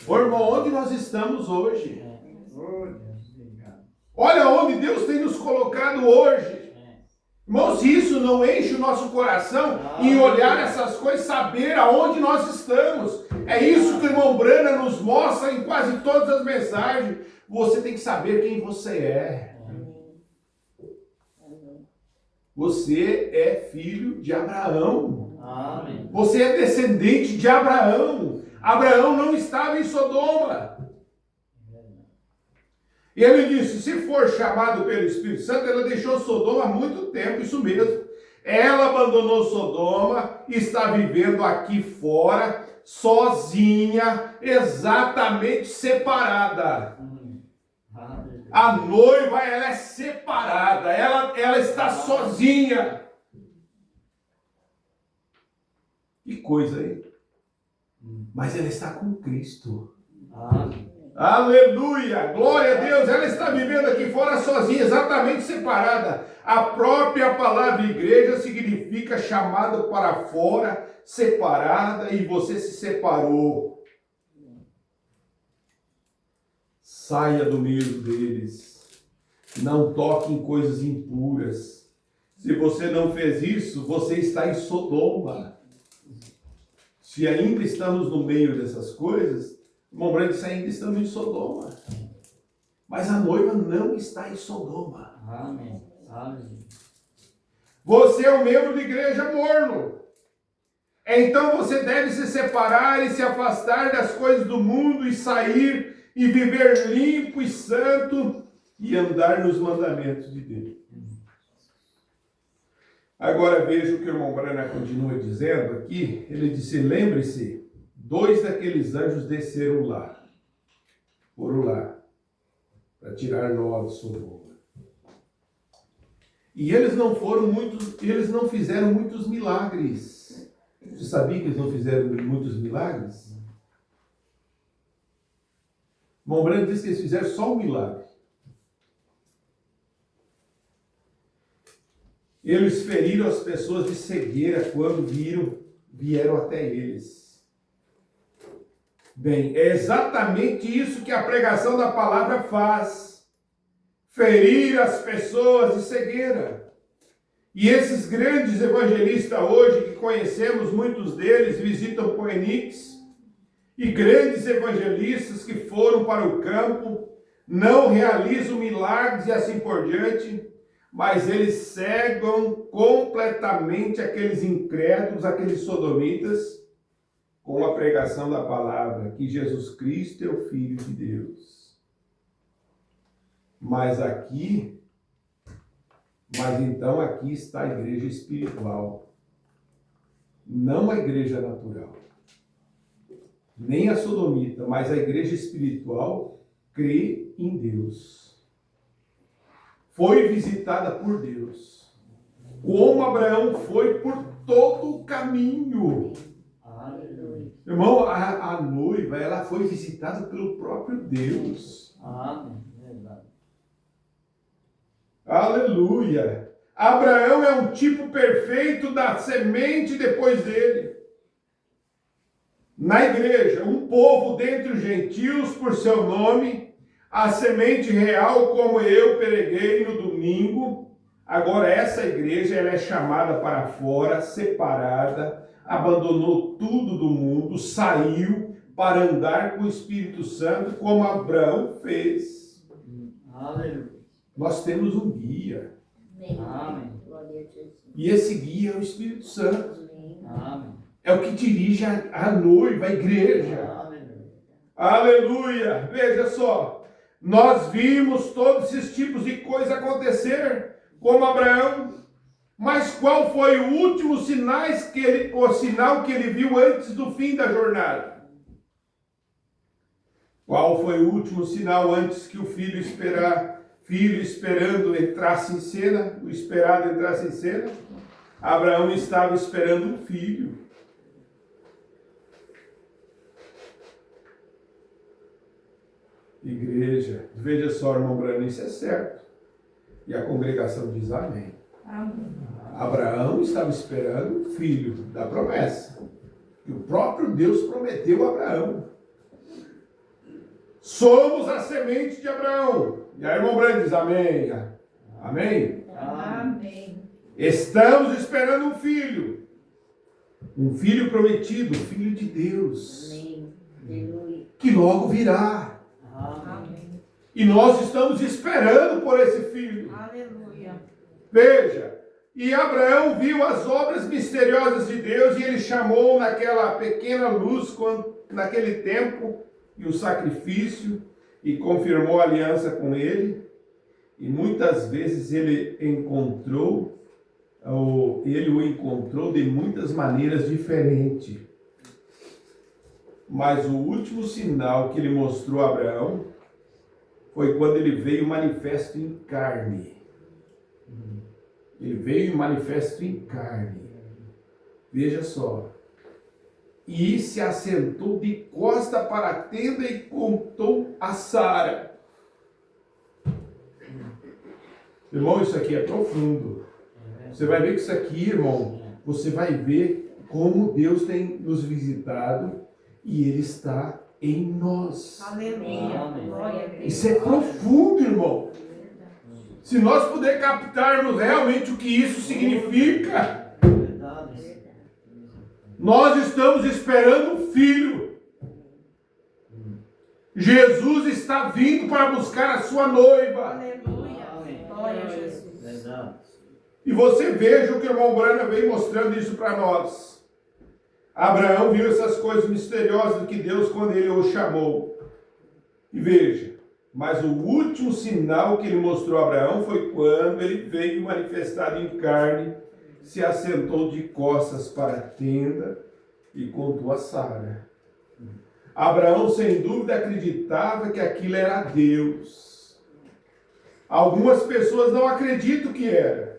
Ô irmão, onde nós estamos hoje? Olha onde Deus tem nos colocado hoje. Irmão, se isso não enche o nosso coração em olhar essas coisas, saber aonde nós estamos. É isso que o irmão Branham nos mostra em quase todas as mensagens. Você tem que saber quem você é. Você é filho de Abraão. Amém. Você é descendente de Abraão. Abraão não estava em Sodoma. E ele disse, se for chamado pelo Espírito Santo, ela deixou Sodoma há muito tempo, isso mesmo. Ela abandonou Sodoma e está vivendo aqui fora, sozinha, exatamente separada. A noiva, ela é separada, ela está sozinha. Que coisa aí. Mas ela está com Cristo. Aleluia, glória a Deus, ela está vivendo aqui fora sozinha, exatamente separada. A própria palavra igreja significa chamada para fora, separada, e você se separou. Saia do meio deles, não toque em coisas impuras. Se você não fez isso, você está em Sodoma. Se ainda estamos no meio dessas coisas, irmão Branham disse, ainda estamos em Sodoma. Mas a noiva não está em Sodoma. Amém. Amém. Você é um membro de igreja morno. Então você deve se separar e se afastar das coisas do mundo e sair e viver limpo e santo e andar nos mandamentos de Deus. Agora veja o que o irmão Branham continua dizendo aqui. Ele disse, lembre-se, 2 daqueles anjos desceram lá, foram lá, para tirar Noé de Sodoma. E eles não fizeram muitos milagres. Você sabia que eles não fizeram muitos milagres? O irmão Branham disse que eles fizeram só um milagre. Eles feriram as pessoas de cegueira quando vieram até eles. Bem, é exatamente isso que a pregação da palavra faz. Ferir as pessoas de cegueira. E esses grandes evangelistas hoje, que conhecemos, muitos deles visitam Phoenix, e grandes evangelistas que foram para o campo, não realizam milagres e assim por diante, mas eles cegam completamente aqueles incrédulos, aqueles sodomitas, com a pregação da palavra, que Jesus Cristo é o Filho de Deus. Mas então aqui está a igreja espiritual, não a igreja natural, nem a sodomita, mas a igreja espiritual crê em Deus. Foi visitada por Deus, como Abraão foi por todo o caminho. Aleluia. Irmão, a noiva, ela foi visitada pelo próprio Deus. Amém. Verdade. Aleluia! Abraão é um tipo perfeito da semente depois dele. Na igreja, um povo dentre os gentios por seu nome, a semente real como eu preguei no domingo. Agora essa igreja ela é chamada para fora, separada, abandonou tudo do mundo, saiu para andar com o Espírito Santo como Abraão fez. Aleluia. Nós temos um guia. Amém. E esse guia é o Espírito Santo. Amém. É o que dirige a noiva, a igreja. Aleluia. Aleluia! Veja só. Nós vimos todos esses tipos de coisas acontecer, como Abraão. Mas qual foi o último sinal que ele viu antes do fim da jornada? Qual foi o último sinal antes que o filho esperando entrasse em cena, o esperado entrasse em cena? Abraão estava esperando um filho. Igreja, veja só, irmão Branham, isso é certo. E a congregação diz amém. Amém. Abraão estava esperando um filho da promessa, que o próprio Deus prometeu a Abraão. Somos a semente de Abraão. E aí, irmão Branham diz amém. Amém? Amém. Estamos esperando um filho prometido, um filho de Deus, que logo virá. Amém. E nós estamos esperando por esse filho. Aleluia. Veja, e Abraão viu as obras misteriosas de Deus e ele chamou naquela pequena luz, naquele tempo, e o sacrifício, e confirmou a aliança com ele. E muitas vezes ele o encontrou de muitas maneiras diferentes. Mas o último sinal que ele mostrou a Abraão foi quando ele veio manifesto em carne. Ele veio manifesto em carne. Veja só. E se assentou de costa para a tenda e contou a Sara. Irmão, isso aqui é profundo. Você vai ver que isso aqui, irmão, você vai ver como Deus tem nos visitado e Ele está em nós. Aleluia. Amém. Glória a Deus. Isso é profundo, irmão. Se nós puder captarmos realmente o que isso significa, Verdade. nós estamos esperando um filho. Jesus está vindo para buscar a sua noiva. Aleluia. Amém. Glória a Jesus. Verdade. E você veja o que o irmão Branham vem mostrando isso para nós. Abraão viu essas coisas misteriosas que Deus quando ele o chamou. E veja, mas o último sinal que ele mostrou a Abraão foi quando ele veio manifestado em carne, se assentou de costas para a tenda e contou a Sara. Abraão, sem dúvida, acreditava que aquilo era Deus. Algumas pessoas não acreditam que era.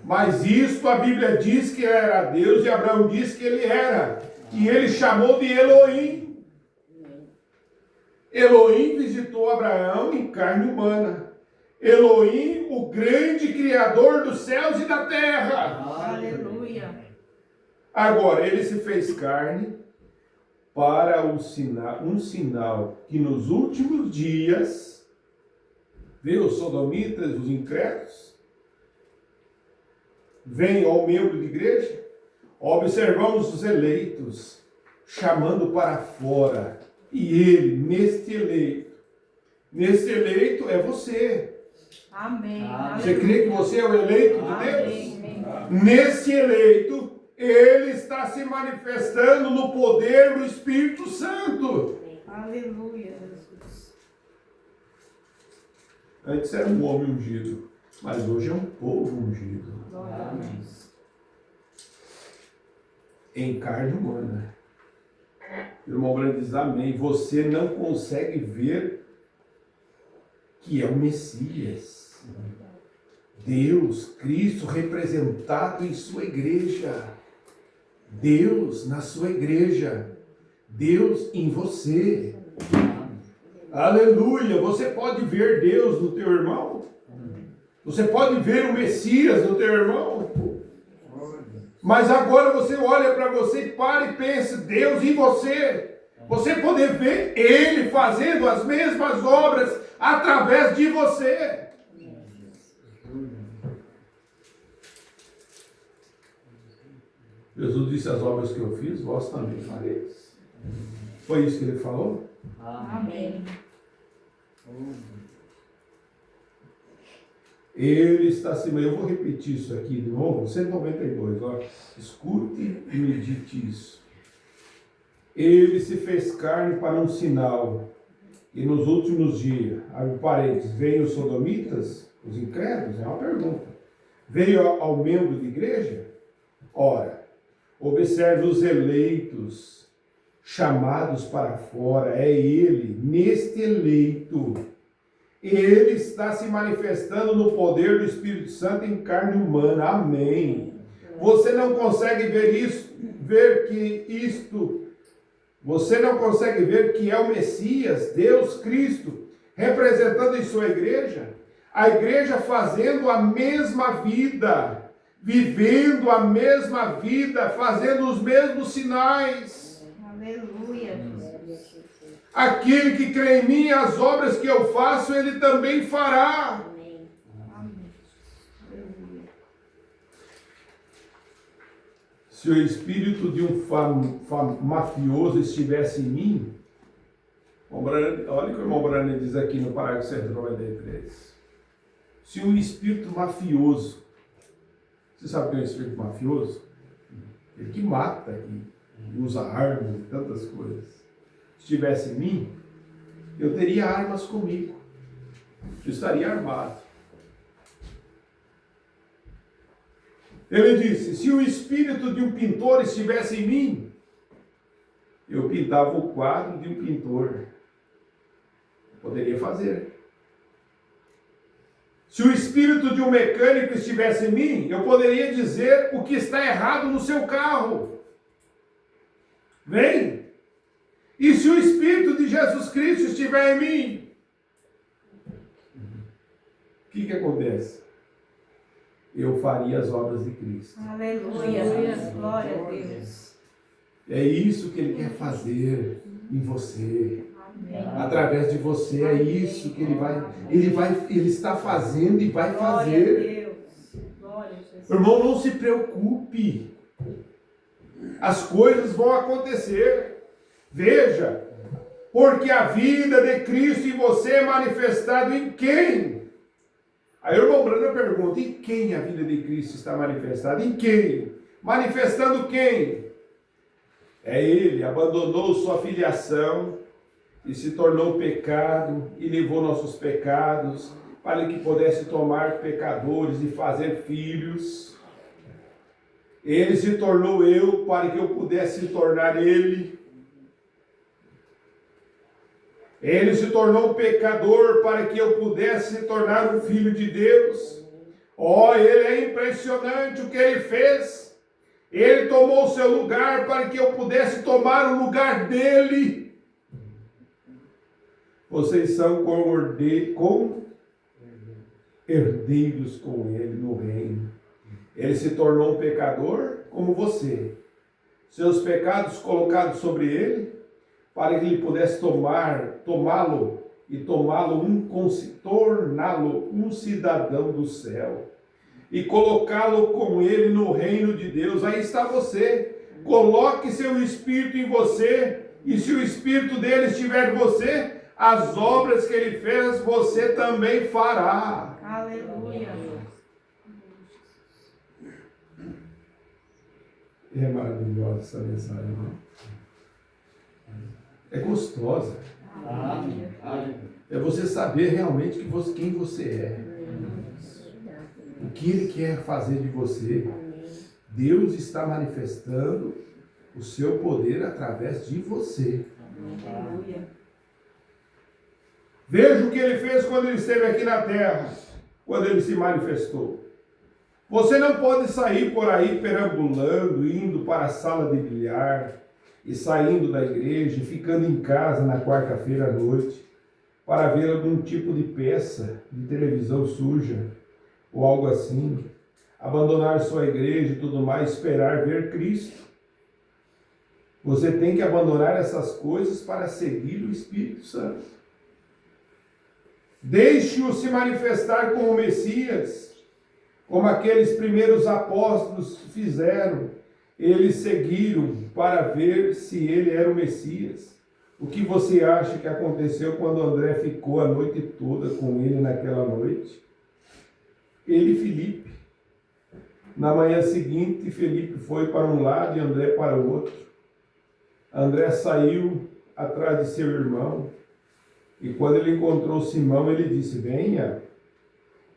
Mas isto a Bíblia diz que era Deus e Abraão disse que ele era. E ele chamou de Elohim. Elohim visitou Abraão em carne humana. Elohim, o grande Criador dos céus e da terra. Aleluia. Agora, ele se fez carne para um sinal que nos últimos dias, viu, os sodomitas, os incrédulos, vem ao membro de igreja, observamos os eleitos, chamando para fora, e ele, neste eleito é você. Amém. Você crê que você é o eleito de Deus? Amém. Nesse eleito, ele está se manifestando no poder do Espírito Santo. Aleluia, Jesus. Antes era um homem ungido, mas hoje é um povo ungido. Glória a Deus. Em carne humana. O irmão Branco diz amém. Você não consegue ver que é o Messias. Deus, Cristo representado em sua igreja. Deus na sua igreja. Deus em você. Aleluia. Você pode ver Deus no teu irmão. Você pode ver o Messias no teu irmão. Mas agora você olha para você e para e pensa, Deus em você. Você poder ver Ele fazendo as mesmas obras através de você. Jesus disse, as obras que eu fiz, vós também fareis. Foi isso que ele falou? Amém. Ele está acima. Eu vou repetir isso aqui de novo, 192, ó. Escute e medite isso. Ele se fez carne para um sinal. E nos últimos dias, abre parênteses, veio os sodomitas, os incrédulos? É uma pergunta. Veio ao membro de igreja? Ora, observe os eleitos, chamados para fora, é ele, neste eleito. Ele está se manifestando no poder do Espírito Santo em carne humana. Amém. Você não consegue ver isso, você não consegue ver que é o Messias, Deus Cristo, representando em sua igreja? A igreja fazendo a mesma vida, vivendo a mesma vida, fazendo os mesmos sinais. Aleluia. Aquele que crê em mim, as obras que eu faço, ele também fará. Amém. Aleluia. Se o espírito de um mafioso estivesse em mim, olha o que o irmão Brana diz aqui no parágrafo 193. Se um espírito mafioso, você sabe o que é um espírito mafioso? Ele que mata, que usa armas e tantas coisas. Estivesse em mim, eu teria armas comigo. Eu estaria armado. Ele disse, se o espírito de um pintor estivesse em mim, eu pintava o quadro de um pintor. Poderia fazer. Se o espírito de um mecânico estivesse em mim, eu poderia dizer o que está errado no seu carro. Vem! E se o Espírito de Jesus Cristo estiver em mim, o que acontece? Eu faria as obras de Cristo. Aleluia. Glória a Deus. É isso que Ele quer fazer em você. Amém. Através de você, é isso que Ele está fazendo e vai Glória a fazer. Deus. Glória a Jesus. Irmão, não se preocupe. As coisas vão acontecer. Veja, porque a vida de Cristo em você é manifestada em quem? Aí o irmão Brana pergunta, em quem a vida de Cristo está manifestada? Em quem? Manifestando quem? É ele, abandonou sua filiação e se tornou pecado e levou nossos pecados para que pudesse tomar pecadores e fazer filhos. Ele se tornou eu para que eu pudesse se tornar ele. Ele se tornou um pecador para que eu pudesse se tornar um filho de Deus. Oh, ele é impressionante o que ele fez. Ele tomou o seu lugar para que eu pudesse tomar o lugar dele. Vocês são herdeiros com ele no reino. Ele se tornou um pecador como você. Seus pecados colocados sobre ele, para que ele pudesse torná-lo um cidadão do céu. E colocá-lo com ele no reino de Deus. Aí está você. Coloque seu espírito em você. E se o espírito dele estiver em você, as obras que ele fez, você também fará. Aleluia. É maravilhosa essa mensagem, não? É gostosa. Amém. É você saber realmente quem você é. O que ele quer fazer de você. Deus está manifestando o seu poder através de você. Aleluia. Veja o que ele fez quando ele esteve aqui na terra, quando ele se manifestou. Você não pode sair por aí perambulando, indo para a sala de bilhar e saindo da igreja e ficando em casa na quarta-feira à noite para ver algum tipo de peça de televisão suja ou algo assim, abandonar sua igreja e tudo mais, esperar ver Cristo. Você tem que abandonar essas coisas para seguir o Espírito Santo. Deixe-o se manifestar como Messias, como aqueles primeiros apóstolos fizeram. Eles seguiram para ver se ele era o Messias. O que você acha que aconteceu quando André ficou a noite toda com ele naquela noite? Ele e Felipe. Na manhã seguinte, Felipe foi para um lado e André para o outro. André saiu atrás de seu irmão. E quando ele encontrou Simão, ele disse: venha,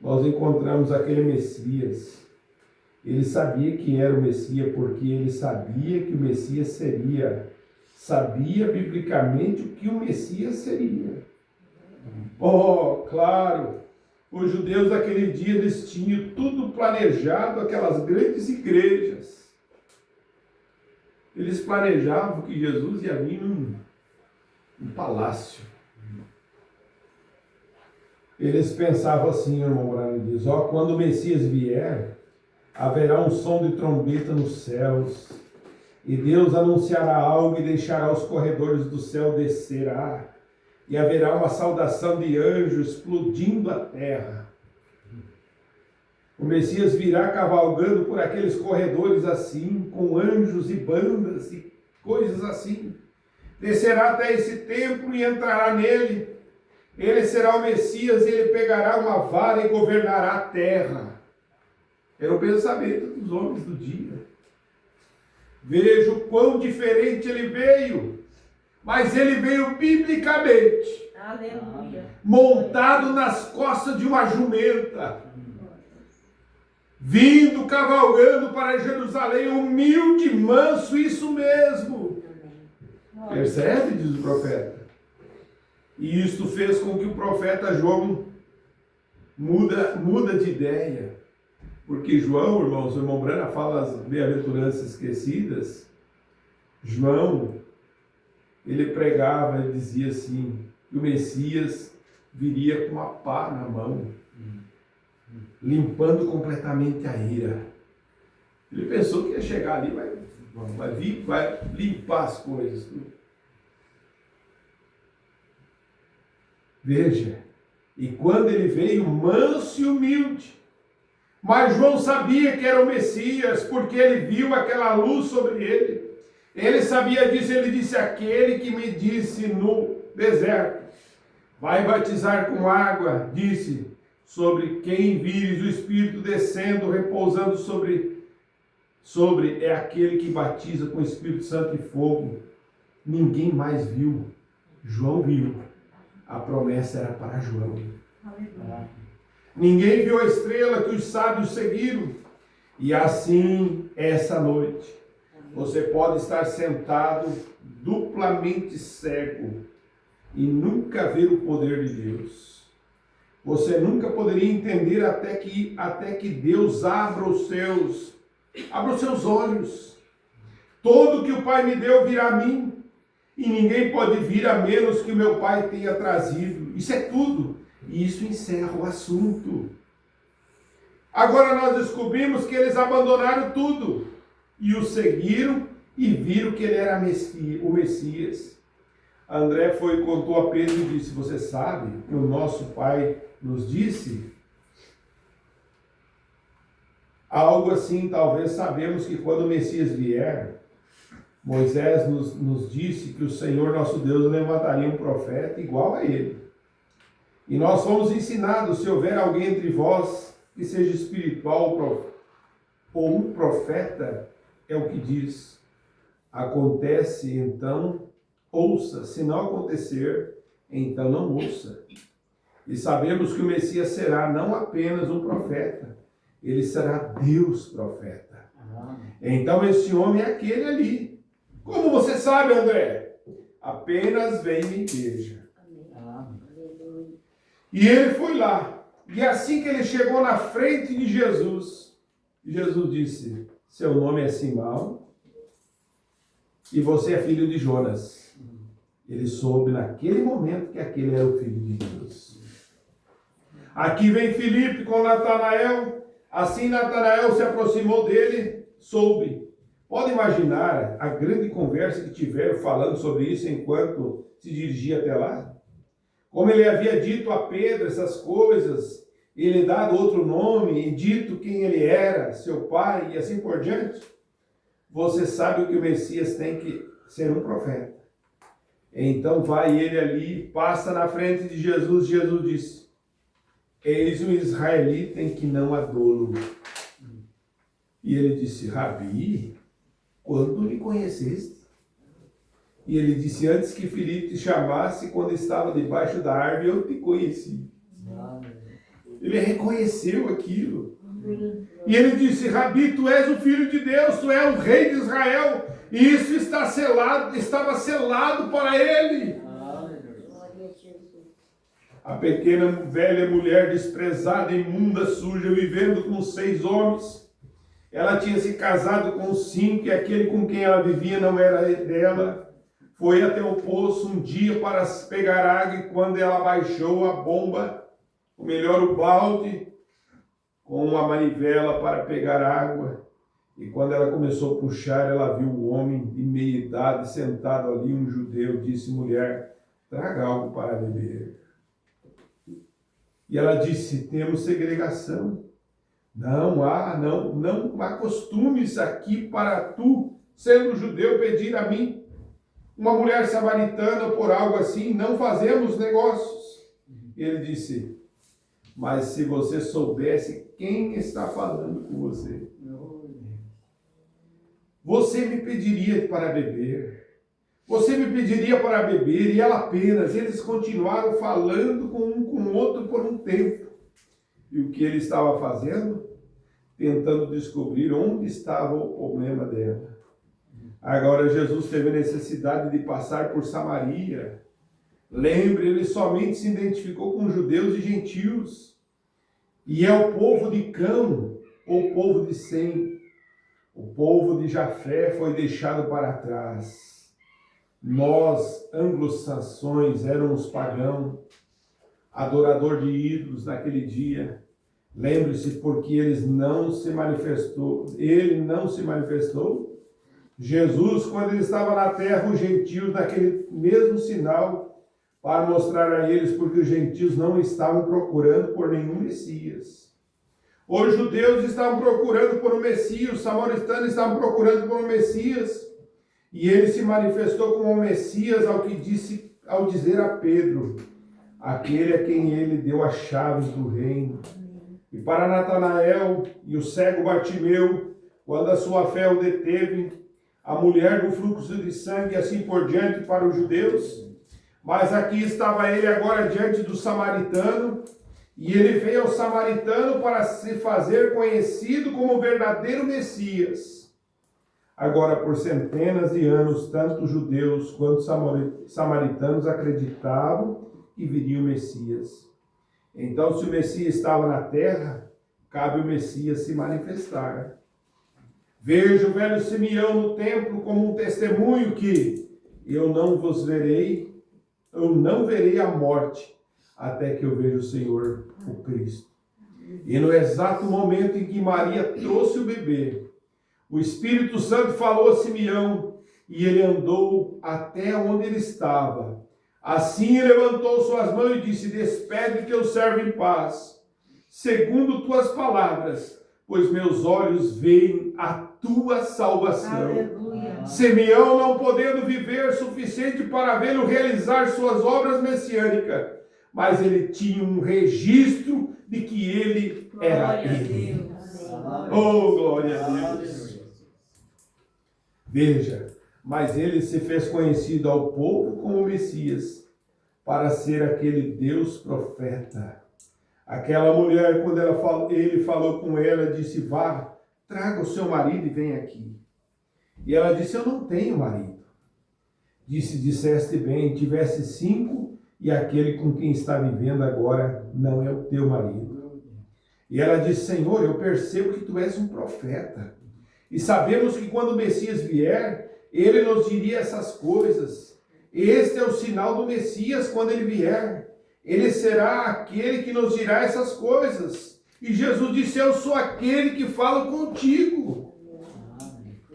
nós encontramos aquele Messias. Ele sabia que era o Messias, porque ele sabia que o Messias seria. Sabia biblicamente o que o Messias seria. Oh, claro, os judeus daquele dia, eles tinham tudo planejado, aquelas grandes igrejas. Eles planejavam que Jesus ia vir num palácio. Eles pensavam assim, o irmão Branham diz: quando o Messias vier, haverá um som de trombeta nos céus, e Deus anunciará algo e deixará os corredores do céu descerá, e haverá uma saudação de anjos explodindo a terra. O Messias virá cavalgando por aqueles corredores assim, com anjos e bandas e coisas assim. Descerá até esse templo e entrará nele. Ele será o Messias e ele pegará uma vara e governará a terra. Era o pensamento dos homens do dia. Veja o quão diferente ele veio. Mas ele veio biblicamente. Aleluia. Montado nas costas de uma jumenta. Vindo, cavalgando para Jerusalém, humilde, manso, isso mesmo. Percebe, diz o profeta. E isto fez com que o profeta João muda de ideia. Porque João, irmãos, o irmão Branham fala as bem-aventuranças esquecidas. João, ele pregava, ele dizia assim, que o Messias viria com a pá na mão, limpando completamente a ira. Ele pensou que ia chegar ali, vai limpar as coisas. Veja, e quando ele veio manso e humilde, mas João sabia que era o Messias, porque ele viu aquela luz sobre ele. Ele sabia disso, ele disse: aquele que me disse no deserto, vai batizar com água, disse, sobre quem vires o Espírito descendo, repousando sobre sobre é aquele que batiza com o Espírito Santo e fogo. Ninguém mais viu. João viu. A promessa era para João. Aleluia. Ninguém viu a estrela que os sábios seguiram. E assim, essa noite, você pode estar sentado duplamente cego e nunca ver o poder de Deus. Você nunca poderia entender até que Deus abra os seus olhos. Todo que o Pai me deu virá a mim, e ninguém pode vir a menos que o meu Pai tenha trazido. Isso é tudo. E isso encerra o assunto. Agora nós descobrimos que eles abandonaram tudo e o seguiram e viram que ele era o Messias. André foi e contou a Pedro e disse: você sabe que o nosso Pai nos disse? Algo assim, talvez sabemos que quando o Messias vier, Moisés nos disse que o Senhor nosso Deus levantaria um profeta igual a ele. E nós fomos ensinados, se houver alguém entre vós que seja espiritual ou um profeta, é o que diz. Acontece, então, ouça. Se não acontecer, então não ouça. E sabemos que o Messias será não apenas um profeta, ele será Deus profeta. Então esse homem é aquele ali. Como você sabe, André? Apenas vem e veja. E ele foi lá. E assim que ele chegou na frente de Jesus, Jesus disse: seu nome é Simão e você é filho de Jonas. Ele soube naquele momento que aquele era o filho de Deus. Aqui vem Filipe com Natanael. Assim Natanael se aproximou dele, soube. Pode imaginar a grande conversa que tiveram falando sobre isso enquanto se dirigia até lá? Como ele havia dito a Pedro essas coisas, ele dado outro nome e dito quem ele era, seu pai e assim por diante. Você sabe que o Messias tem que ser um profeta. Então vai ele ali, passa na frente de Jesus. Jesus disse: eis um israelita em que não há dolo. E ele disse: Rabi, quando me conheceste? E ele disse: antes que Filipe te chamasse, quando estava debaixo da árvore, eu te conheci. Ele reconheceu aquilo. E ele disse: Rabi, tu és o Filho de Deus, tu és o Rei de Israel. E isso está selado, estava selado para ele. A pequena velha mulher desprezada, imunda, suja, vivendo com 6 homens. Ela tinha se casado com 5 e aquele com quem ela vivia não era dela. Foi até o poço um dia para pegar água e quando ela baixou a bomba, ou melhor, o balde, com uma manivela para pegar água, e quando ela começou a puxar, ela viu o homem de meia idade sentado ali, um judeu. Disse: mulher, traga algo para beber. E ela disse: temos segregação. Não há costumes aqui para tu, sendo judeu, pedir a mim, uma mulher samaritana, por algo assim, não fazemos negócios. Ele disse: mas se você soubesse quem está falando com você, você me pediria para beber. Você me pediria para beber, e ela apenas. Eles continuaram falando um com o outro por um tempo. E o que ele estava fazendo? Tentando descobrir onde estava o problema dela. Agora Jesus teve a necessidade de passar por Samaria. Lembre, ele somente se identificou com judeus e gentios. E é o povo de Cão, ou o povo de Sem. O povo de Jafé foi deixado para trás. Nós, anglo-saxões, éramos pagãos, adorador de ídolos naquele dia. Lembre-se, porque ele não se manifestou. Jesus, quando ele estava na terra, os gentios, naquele mesmo sinal, para mostrar a eles, porque os gentios não estavam procurando por nenhum Messias. Os judeus estavam procurando por um Messias, os samaritanos estavam procurando por um Messias, e ele se manifestou como um Messias ao dizer a Pedro, aquele a quem ele deu as chaves do reino. E para Natanael e o cego Bartimeu, quando a sua fé o deteve, a mulher do fluxo de sangue e assim por diante para os judeus. Mas aqui estava ele agora diante do samaritano, e ele veio ao samaritano para se fazer conhecido como verdadeiro Messias. Agora, por centenas de anos, tanto judeus quanto samaritanos acreditavam que viria o Messias. Então, se o Messias estava na terra, cabe o Messias se manifestar. Veja o velho Simeão no templo como um testemunho que eu não verei a morte até que eu veja o Senhor, o Cristo. E no exato momento em que Maria trouxe o bebê, o Espírito Santo falou a Simeão e ele andou até onde ele estava. Assim levantou suas mãos e disse: despede teu servo em paz, segundo tuas palavras, pois meus olhos veem a tua salvação. Aleluia. Simeão, não podendo viver suficiente para vê-lo realizar suas obras messiânicas, mas ele tinha um registro de que ele era Glória a ele. Deus. Oh, glória a Deus. Veja, mas ele se fez conhecido ao povo como Messias, para ser aquele Deus profeta. Aquela mulher, quando ele falou com ela, disse: vá, traga o seu marido e vem aqui. E ela disse: eu não tenho marido. Disseste bem, tivesse 5, e aquele com quem está vivendo agora não é o teu marido. E ela disse: Senhor, eu percebo que tu és um profeta. E sabemos que quando o Messias vier, ele nos diria essas coisas. Este é o sinal do Messias quando ele vier. Ele será aquele que nos dirá essas coisas. E Jesus disse: eu sou aquele que falo contigo.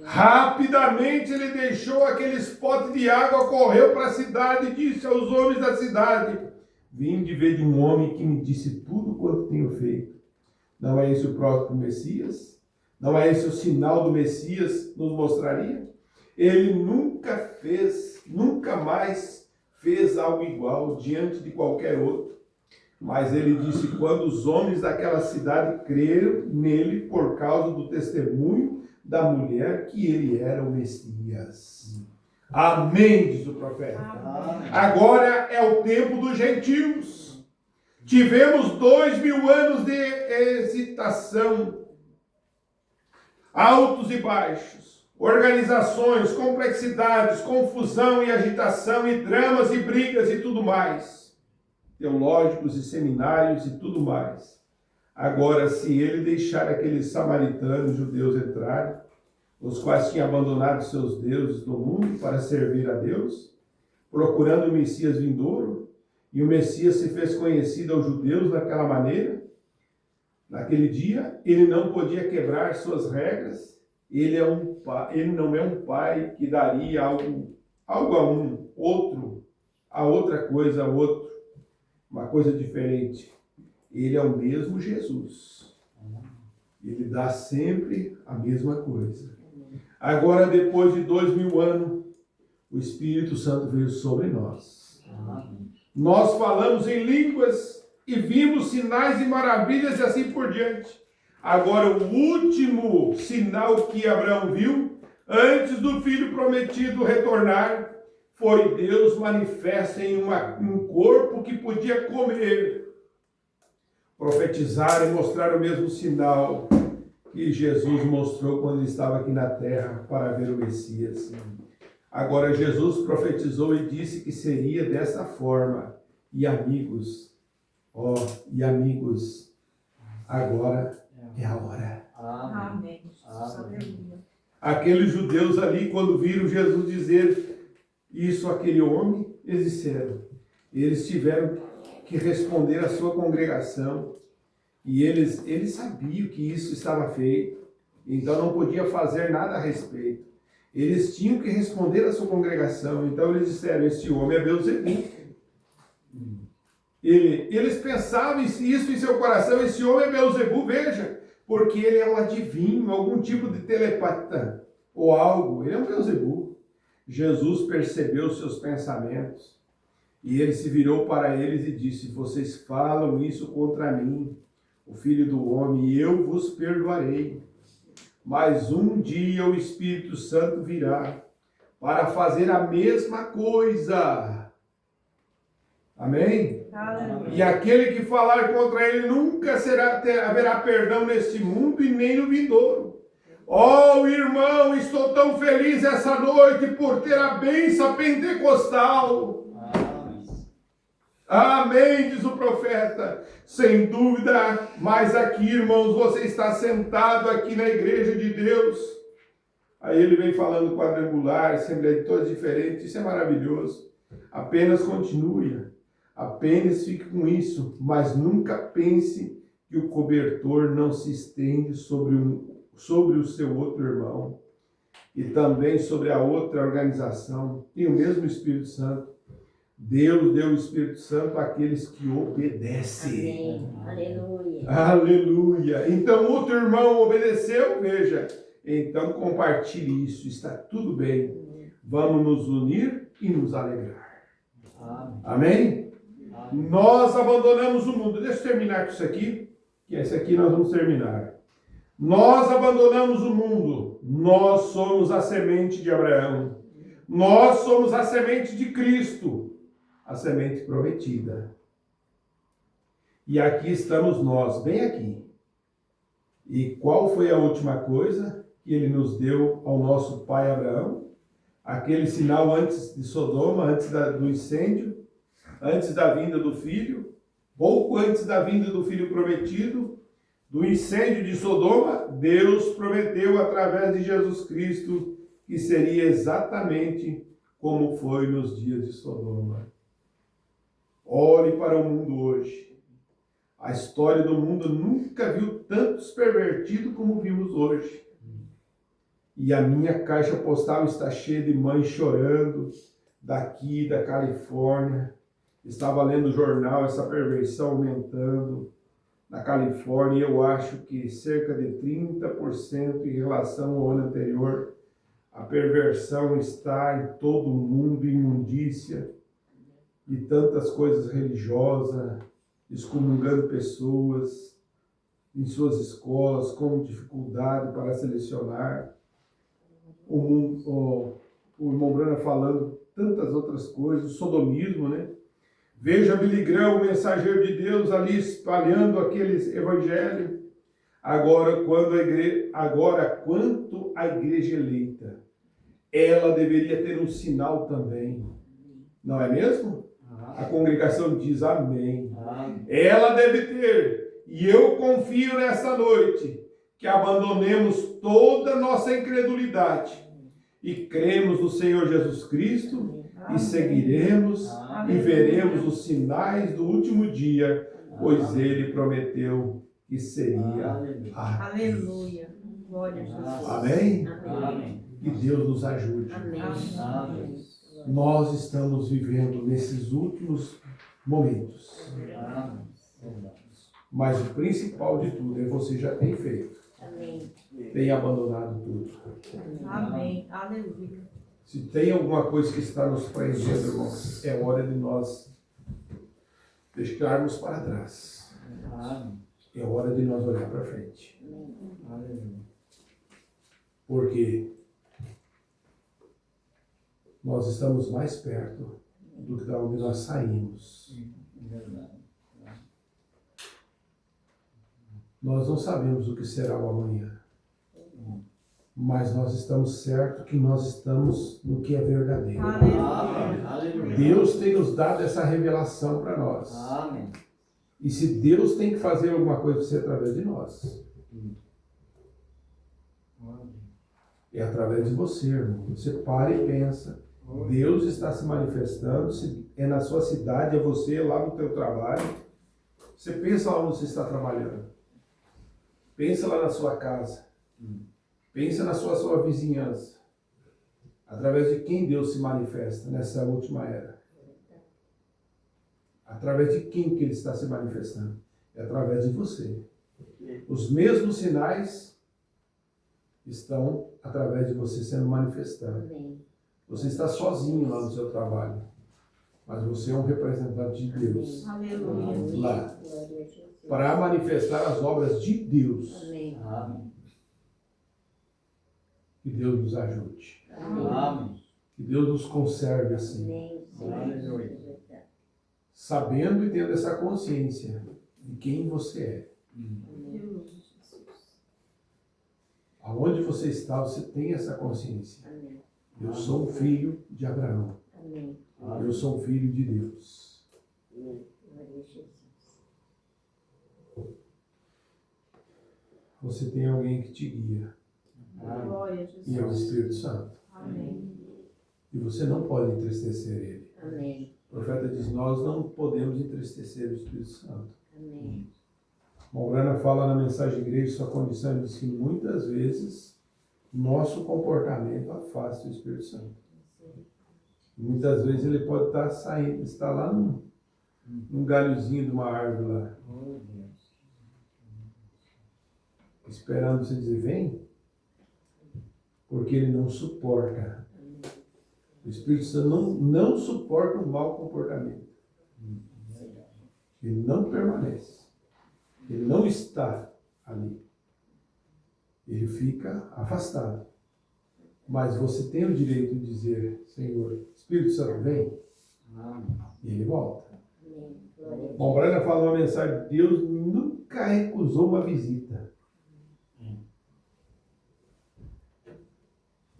Rapidamente ele deixou aqueles potes de água, correu para a cidade e disse aos homens da cidade: vim de ver de um homem que me disse tudo quanto tenho feito. Não é esse o próprio Messias? Não é esse o sinal do Messias nos mostraria? Ele nunca mais fez algo igual diante de qualquer outro. Mas ele disse: quando os homens daquela cidade creram nele por causa do testemunho da mulher, que ele era o Messias. Amém, diz o profeta. Amém. Agora é o tempo dos gentios. Tivemos 2000 anos de hesitação, altos e baixos, organizações, complexidades, confusão e agitação e dramas e brigas e tudo mais, teológicos e seminários e tudo mais. Agora, se ele deixar aqueles samaritanos judeus entrarem, os quais tinham abandonado seus deuses do mundo para servir a Deus, procurando o Messias vindouro, e o Messias se fez conhecido aos judeus daquela maneira, naquele dia, ele não podia quebrar suas regras. Ele não é um pai que daria algo a um, outro, a outra coisa a outro, uma coisa diferente. Ele é o mesmo Jesus. Ele dá sempre a mesma coisa. Agora, depois de 2000 anos, o Espírito Santo veio sobre nós. Nós falamos em línguas e vimos sinais e maravilhas e assim por diante. Agora, o último sinal que Abraão viu, antes do filho prometido retornar, foi Deus manifesto em um corpo que podia comer, profetizar e mostrar o mesmo sinal que Jesus mostrou quando ele estava aqui na terra para ver o Messias. Agora, Jesus profetizou e disse que seria dessa forma. E amigos, agora é a hora. Amém. Aleluia. Aqueles judeus ali, quando viram Jesus dizer isso àquele homem, eles disseram, eles tiveram que responder à sua congregação, e eles sabiam que isso estava feito, então não podia fazer nada a respeito. Eles tinham que responder à sua congregação, então eles disseram: esse homem é Beelzebub. Eles pensavam isso em seu coração: esse homem é Beelzebub, veja, porque ele é um adivinho, algum tipo de telepata ou algo, ele é um Beelzebub. Jesus percebeu seus pensamentos e ele se virou para eles e disse: vocês falam isso contra mim, o Filho do Homem, e eu vos perdoarei. Mas um dia o Espírito Santo virá para fazer a mesma coisa. Amém? Aleluia. E aquele que falar contra ele nunca haverá perdão neste mundo e nem no vindouro. Oh, irmão, estou tão feliz essa noite por ter a bênção pentecostal. Amém, diz o profeta. Sem dúvida, mas aqui, irmãos, você está sentado aqui na igreja de Deus. Aí ele vem falando quadrangular, assembleia de todos diferentes, isso é maravilhoso. Apenas continue, apenas fique com isso, mas nunca pense que o cobertor não se estende sobre o seu outro irmão e também sobre a outra organização. Tem o mesmo Espírito Santo. Deus deu o Espírito Santo àqueles que obedecem. Amém. Aleluia. Aleluia. Então, outro irmão obedeceu, veja. Então, compartilhe isso. Está tudo bem. Vamos nos unir e nos alegrar. Amém? Nós abandonamos o mundo. Deixa eu terminar com isso aqui, que esse aqui nós vamos terminar. Nós abandonamos o mundo. Nós somos a semente de Abraão. Nós somos a semente de Cristo. A semente prometida. E aqui estamos nós, bem aqui. E qual foi a última coisa que ele nos deu ao nosso pai Abraão? Aquele sinal antes de Sodoma, antes do incêndio, antes da vinda do filho, pouco antes da vinda do filho prometido, do incêndio de Sodoma, Deus prometeu através de Jesus Cristo que seria exatamente como foi nos dias de Sodoma. Olhe para o mundo hoje. A história do mundo nunca viu tantos pervertidos como vimos hoje. E a minha caixa postal está cheia de mães chorando, daqui da Califórnia. Estava lendo o jornal, essa perversão aumentando. Na Califórnia, eu acho que cerca de 30% em relação ao ano anterior. A perversão está em todo o mundo, imundícia. E tantas coisas religiosas, excomungando pessoas em suas escolas, com dificuldade para selecionar. O irmão Brana falando tantas outras coisas, o sodomismo, né? Veja Billy Graham, o mensageiro de Deus, ali espalhando aqueles evangelhos. Agora, quanto à igreja eleita, ela deveria ter um sinal também. Não é mesmo? A congregação diz amém. Ela deve ter. E eu confio nessa noite que abandonemos toda a nossa incredulidade e cremos no Senhor Jesus Cristo e seguiremos e veremos os sinais do último dia, pois Ele prometeu que seria assim. Aleluia. Glória a Jesus. Amém? Amém. Que Deus nos ajude. Amém. Nós estamos vivendo nesses últimos momentos. Mas o principal de tudo é você já tem feito. Amém. Tem abandonado tudo. Amém. Aleluia. Se tem alguma coisa que está nos prendendo, irmãos, é hora de nós deixarmos para trás. É hora de nós olhar para frente. Porque nós estamos mais perto do que da onde nós saímos. Nós não sabemos o que será o amanhã. Mas nós estamos certos que nós estamos no que é verdadeiro. Aleluia. Deus tem nos dado essa revelação para nós. Amém. E se Deus tem que fazer alguma coisa para você através de nós, é através de você, irmão. Você para e pensa. Deus está se manifestando, se é na sua cidade, é você lá no teu trabalho. Você pensa lá onde você está trabalhando. Pensa lá na sua casa. Pensa na sua vizinhança. Através de quem Deus se manifesta nessa última era? Através de quem que Ele está se manifestando? É através de você. Os mesmos sinais estão através de você sendo manifestado. Você está sozinho lá no seu trabalho, mas você é um representante de Deus Aleluia. lá, para manifestar as obras de Deus. Amém. Que Deus nos ajude. Amém. Que Deus nos conserve assim, Amém. Aleluia. sabendo e tendo essa consciência de quem você é. Aleluia, Jesus. Aonde você está, você tem essa consciência. Amém. Eu sou um filho de Abraão. Amém. Eu sou um filho de Deus. Glória a Jesus. Você tem alguém que te guia, Glória a Jesus. e é o Espírito Santo. Amém. E você não pode entristecer ele. Amém. O profeta diz: nós não podemos entristecer o Espírito Santo. Amém. Morgana fala na mensagem de igreja, sua condição, ele diz que muitas vezes nosso comportamento afasta o Espírito Santo. Muitas vezes ele pode estar saindo, está lá num galhozinho de uma árvore lá, esperando você dizer, vem, porque ele não suporta. O Espírito Santo não suporta um mau comportamento. Ele não permanece. Ele não está ali. Ele fica afastado. Mas você tem o direito de dizer, Senhor, Espírito Santo, vem. E ele volta. Amém. Glória a Deus. Bom, Brana falou uma mensagem, Deus nunca recusou uma visita.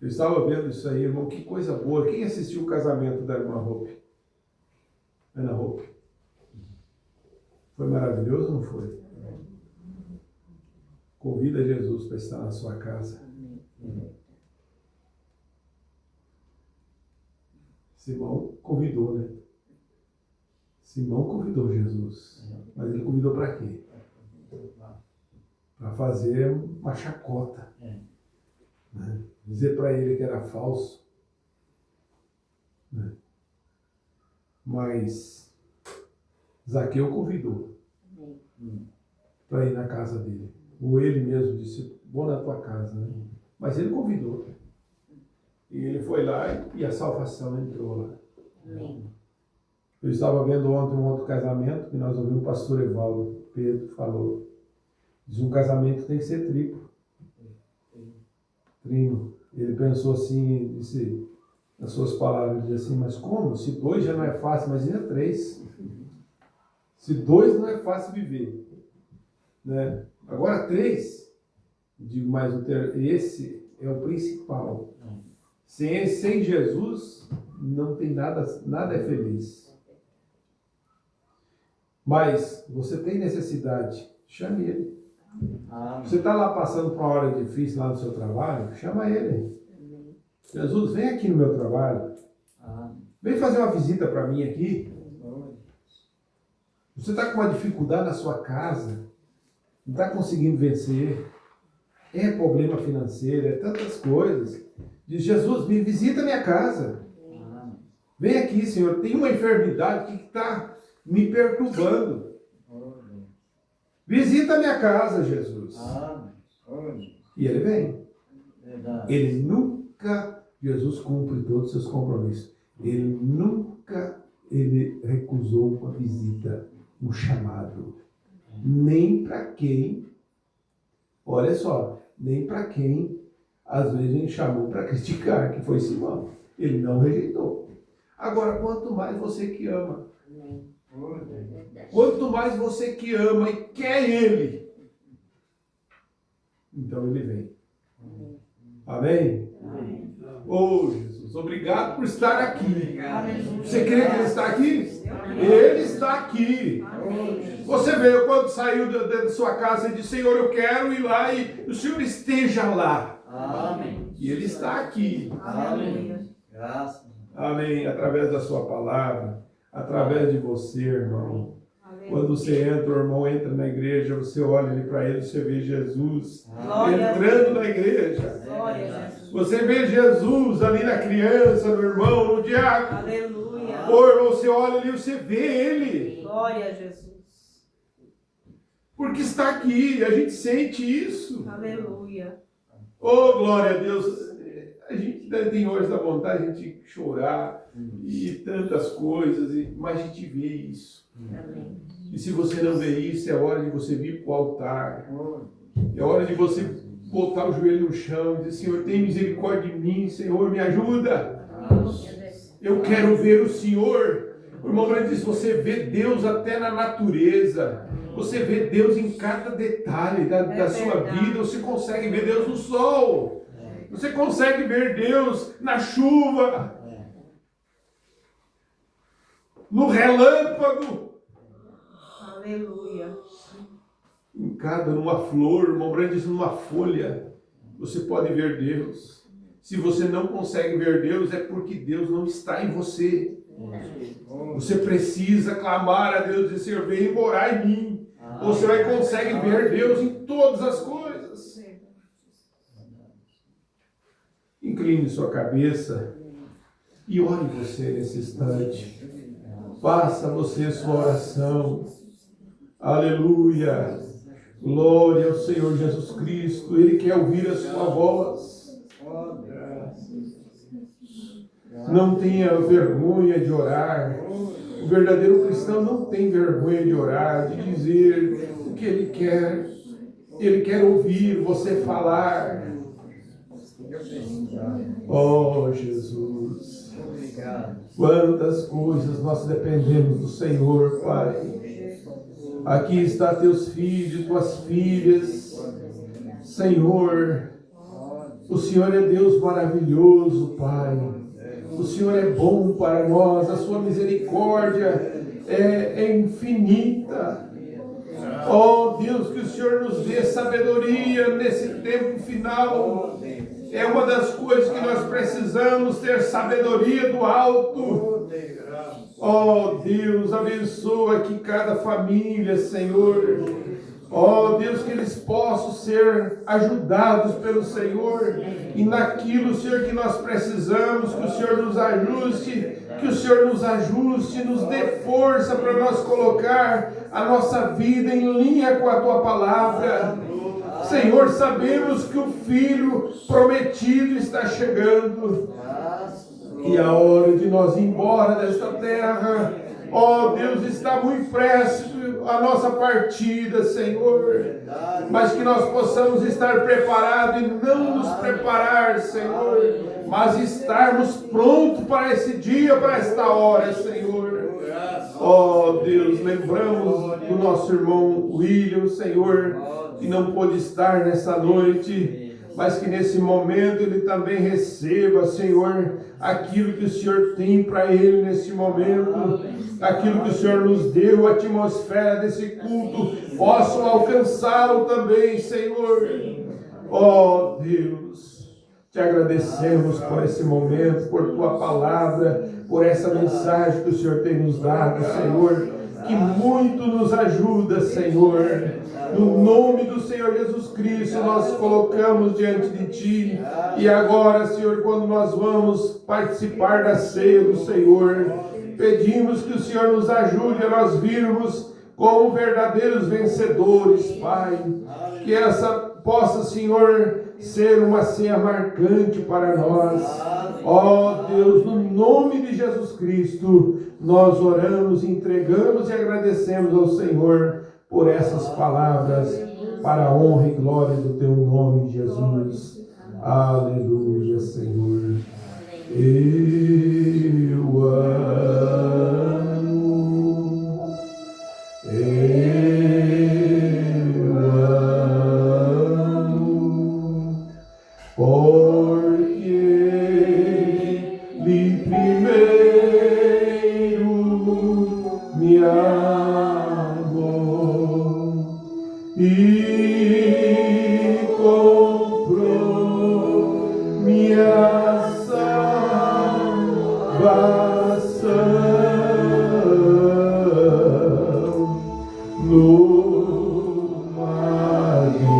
Eu estava vendo isso aí, irmão, que coisa boa. Quem assistiu o casamento da irmã Hope? Ana Hope? Foi maravilhoso ou não foi? Convida Jesus para estar na sua casa. Amém. Simão convidou, né? Simão convidou Jesus. Mas ele convidou para quê? Para fazer uma chacota. Né? Dizer para ele que era falso. Né? Mas Zaqueu convidou para ir na casa dele. Ou ele mesmo disse, vou na tua casa. Né? Mas ele convidou. E ele foi lá e a salvação entrou lá. Amém. Eu estava vendo ontem um outro casamento que nós ouvimos o pastor Evaldo Pedro falou. Diz um casamento tem que ser triplo. Trino. Ele pensou assim, disse, nas suas palavras, disse assim, mas como? Se 2 já não é fácil, imagina 3. Se 2 não é fácil viver. Né? Agora 3, digo mais esse é o principal. Sem Jesus, não tem nada é feliz. Mas você tem necessidade, chame ele. Você está lá passando por uma hora difícil lá no seu trabalho, chama ele. Jesus, vem aqui no meu trabalho. Vem fazer uma visita para mim aqui. Você está com uma dificuldade na sua casa, não está conseguindo vencer, é problema financeiro, é tantas coisas. Diz, Jesus, me visita a minha casa. Vem aqui, Senhor, tem uma enfermidade que está me perturbando. Visita a minha casa, Jesus. E ele vem. Ele nunca, Jesus cumpre todos os seus compromissos. Ele recusou uma visita, um chamado. Nem para quem, olha só, nem para quem às vezes a gente chamou para criticar, que foi Simão. Ele não rejeitou. Agora, quanto mais você que ama, quanto mais você que ama e quer Ele, então Ele vem. Amém? Oh, Jesus, obrigado por estar aqui. Você crê que Ele está aqui? Ele está aqui. Você veio quando saiu da sua casa e disse, Senhor, eu quero ir lá e o Senhor esteja lá. Amém. E Ele está aqui. Aleluia. Graças. Amém. Através da sua palavra, através de você, irmão. Aleluia. Quando você entra, o irmão entra na igreja, você olha ali para ele, você vê Jesus Glória a entrando Deus. na igreja. Glória a Jesus. Você vê Jesus ali na criança, no irmão, no diácono. Aleluia. Ô, irmão, você olha ali, você vê ele. Glória a Jesus. Porque está aqui, a gente sente isso. Aleluia. Oh, glória a Deus. A gente tem hoje da vontade de chorar e tantas coisas, mas a gente vê isso. E se você não vê isso, é hora de você vir para o altar. É hora de você botar o joelho no chão e dizer: Senhor, tem misericórdia de mim, Senhor, me ajuda. Eu quero ver o Senhor. O irmão Branco diz: você vê Deus até na natureza. Você vê Deus em cada detalhe da sua vida. Você consegue ver Deus no sol. Você consegue ver Deus na chuva. No relâmpago. Aleluia. Numa flor, o irmão Branco diz, numa folha. Você pode ver Deus. Se você não consegue ver Deus, é porque Deus não está em você. Você precisa clamar a Deus e dizer: Senhor, vem morar em mim. Você consegue ver Deus em todas as coisas. Incline sua cabeça e ore você nesse instante. Faça você sua oração. Aleluia. Glória ao Senhor Jesus Cristo. Ele quer ouvir a sua voz. Não tenha vergonha de orar. O verdadeiro cristão não tem vergonha de orar, de dizer o que ele quer. Ele quer ouvir você falar. Oh, Jesus. Quantas coisas nós dependemos do Senhor, Pai. Aqui está teus filhos, tuas filhas. Senhor, o Senhor é Deus maravilhoso, Pai. O Senhor é bom para nós, a sua misericórdia é infinita. Oh Deus, que o Senhor nos dê sabedoria nesse tempo final. É uma das coisas que nós precisamos, ter sabedoria do alto. Oh Deus, abençoa aqui cada família, Senhor. Oh Deus, que eles possam ser ajudados pelo Senhor e naquilo, Senhor, que nós precisamos, que o Senhor nos ajuste, nos dê força para nós colocar a nossa vida em linha com a Tua Palavra. Senhor, sabemos que o Filho prometido está chegando e a hora de nós ir embora desta terra, oh Deus, está muito próximo a nossa partida, Senhor, mas que nós possamos estar preparados e não nos preparar, Senhor, mas estarmos prontos para esse dia, para esta hora, Senhor. Oh Deus, lembramos do nosso irmão William, Senhor, que não pôde estar nessa noite, mas que nesse momento ele também receba, Senhor, aquilo que o Senhor tem para ele nesse momento, aquilo que o Senhor nos deu, a atmosfera desse culto, possam alcançá-lo também, Senhor. Oh Deus, te agradecemos por esse momento, por Tua Palavra, por essa mensagem que o Senhor tem nos dado, Senhor, que muito nos ajuda, Senhor. No nome do Senhor Jesus Cristo, nós colocamos diante de Ti. E agora, Senhor, quando nós vamos participar da ceia do Senhor, pedimos que o Senhor nos ajude a nós virmos como verdadeiros vencedores, Pai. Que essa possa, Senhor, ser uma ceia marcante para nós. Ó Deus, no nome de Jesus Cristo, nós oramos, entregamos e agradecemos ao Senhor por essas palavras, para a honra e glória do Teu nome, Jesus. Aleluia, Senhor. Eu amo, porque Ele primeiro me amou e comprou minha salvação no madeiro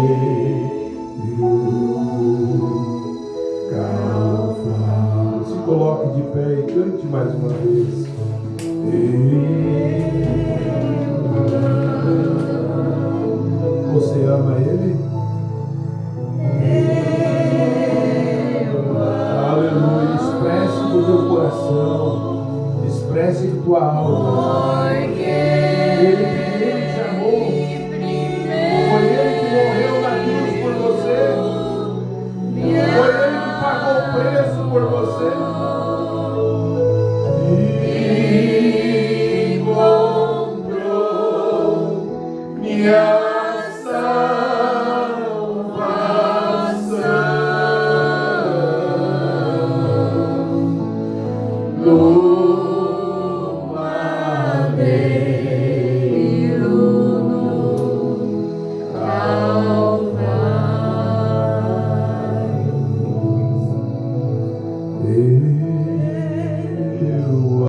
Calvário. Se coloque de pé e cante mais uma vez. Você ama Ele? Aleluia. Expresse do teu coração, expresse de tua alma. Ele primeiro te amou. Foi Ele que morreu na cruz por você. o preço por você.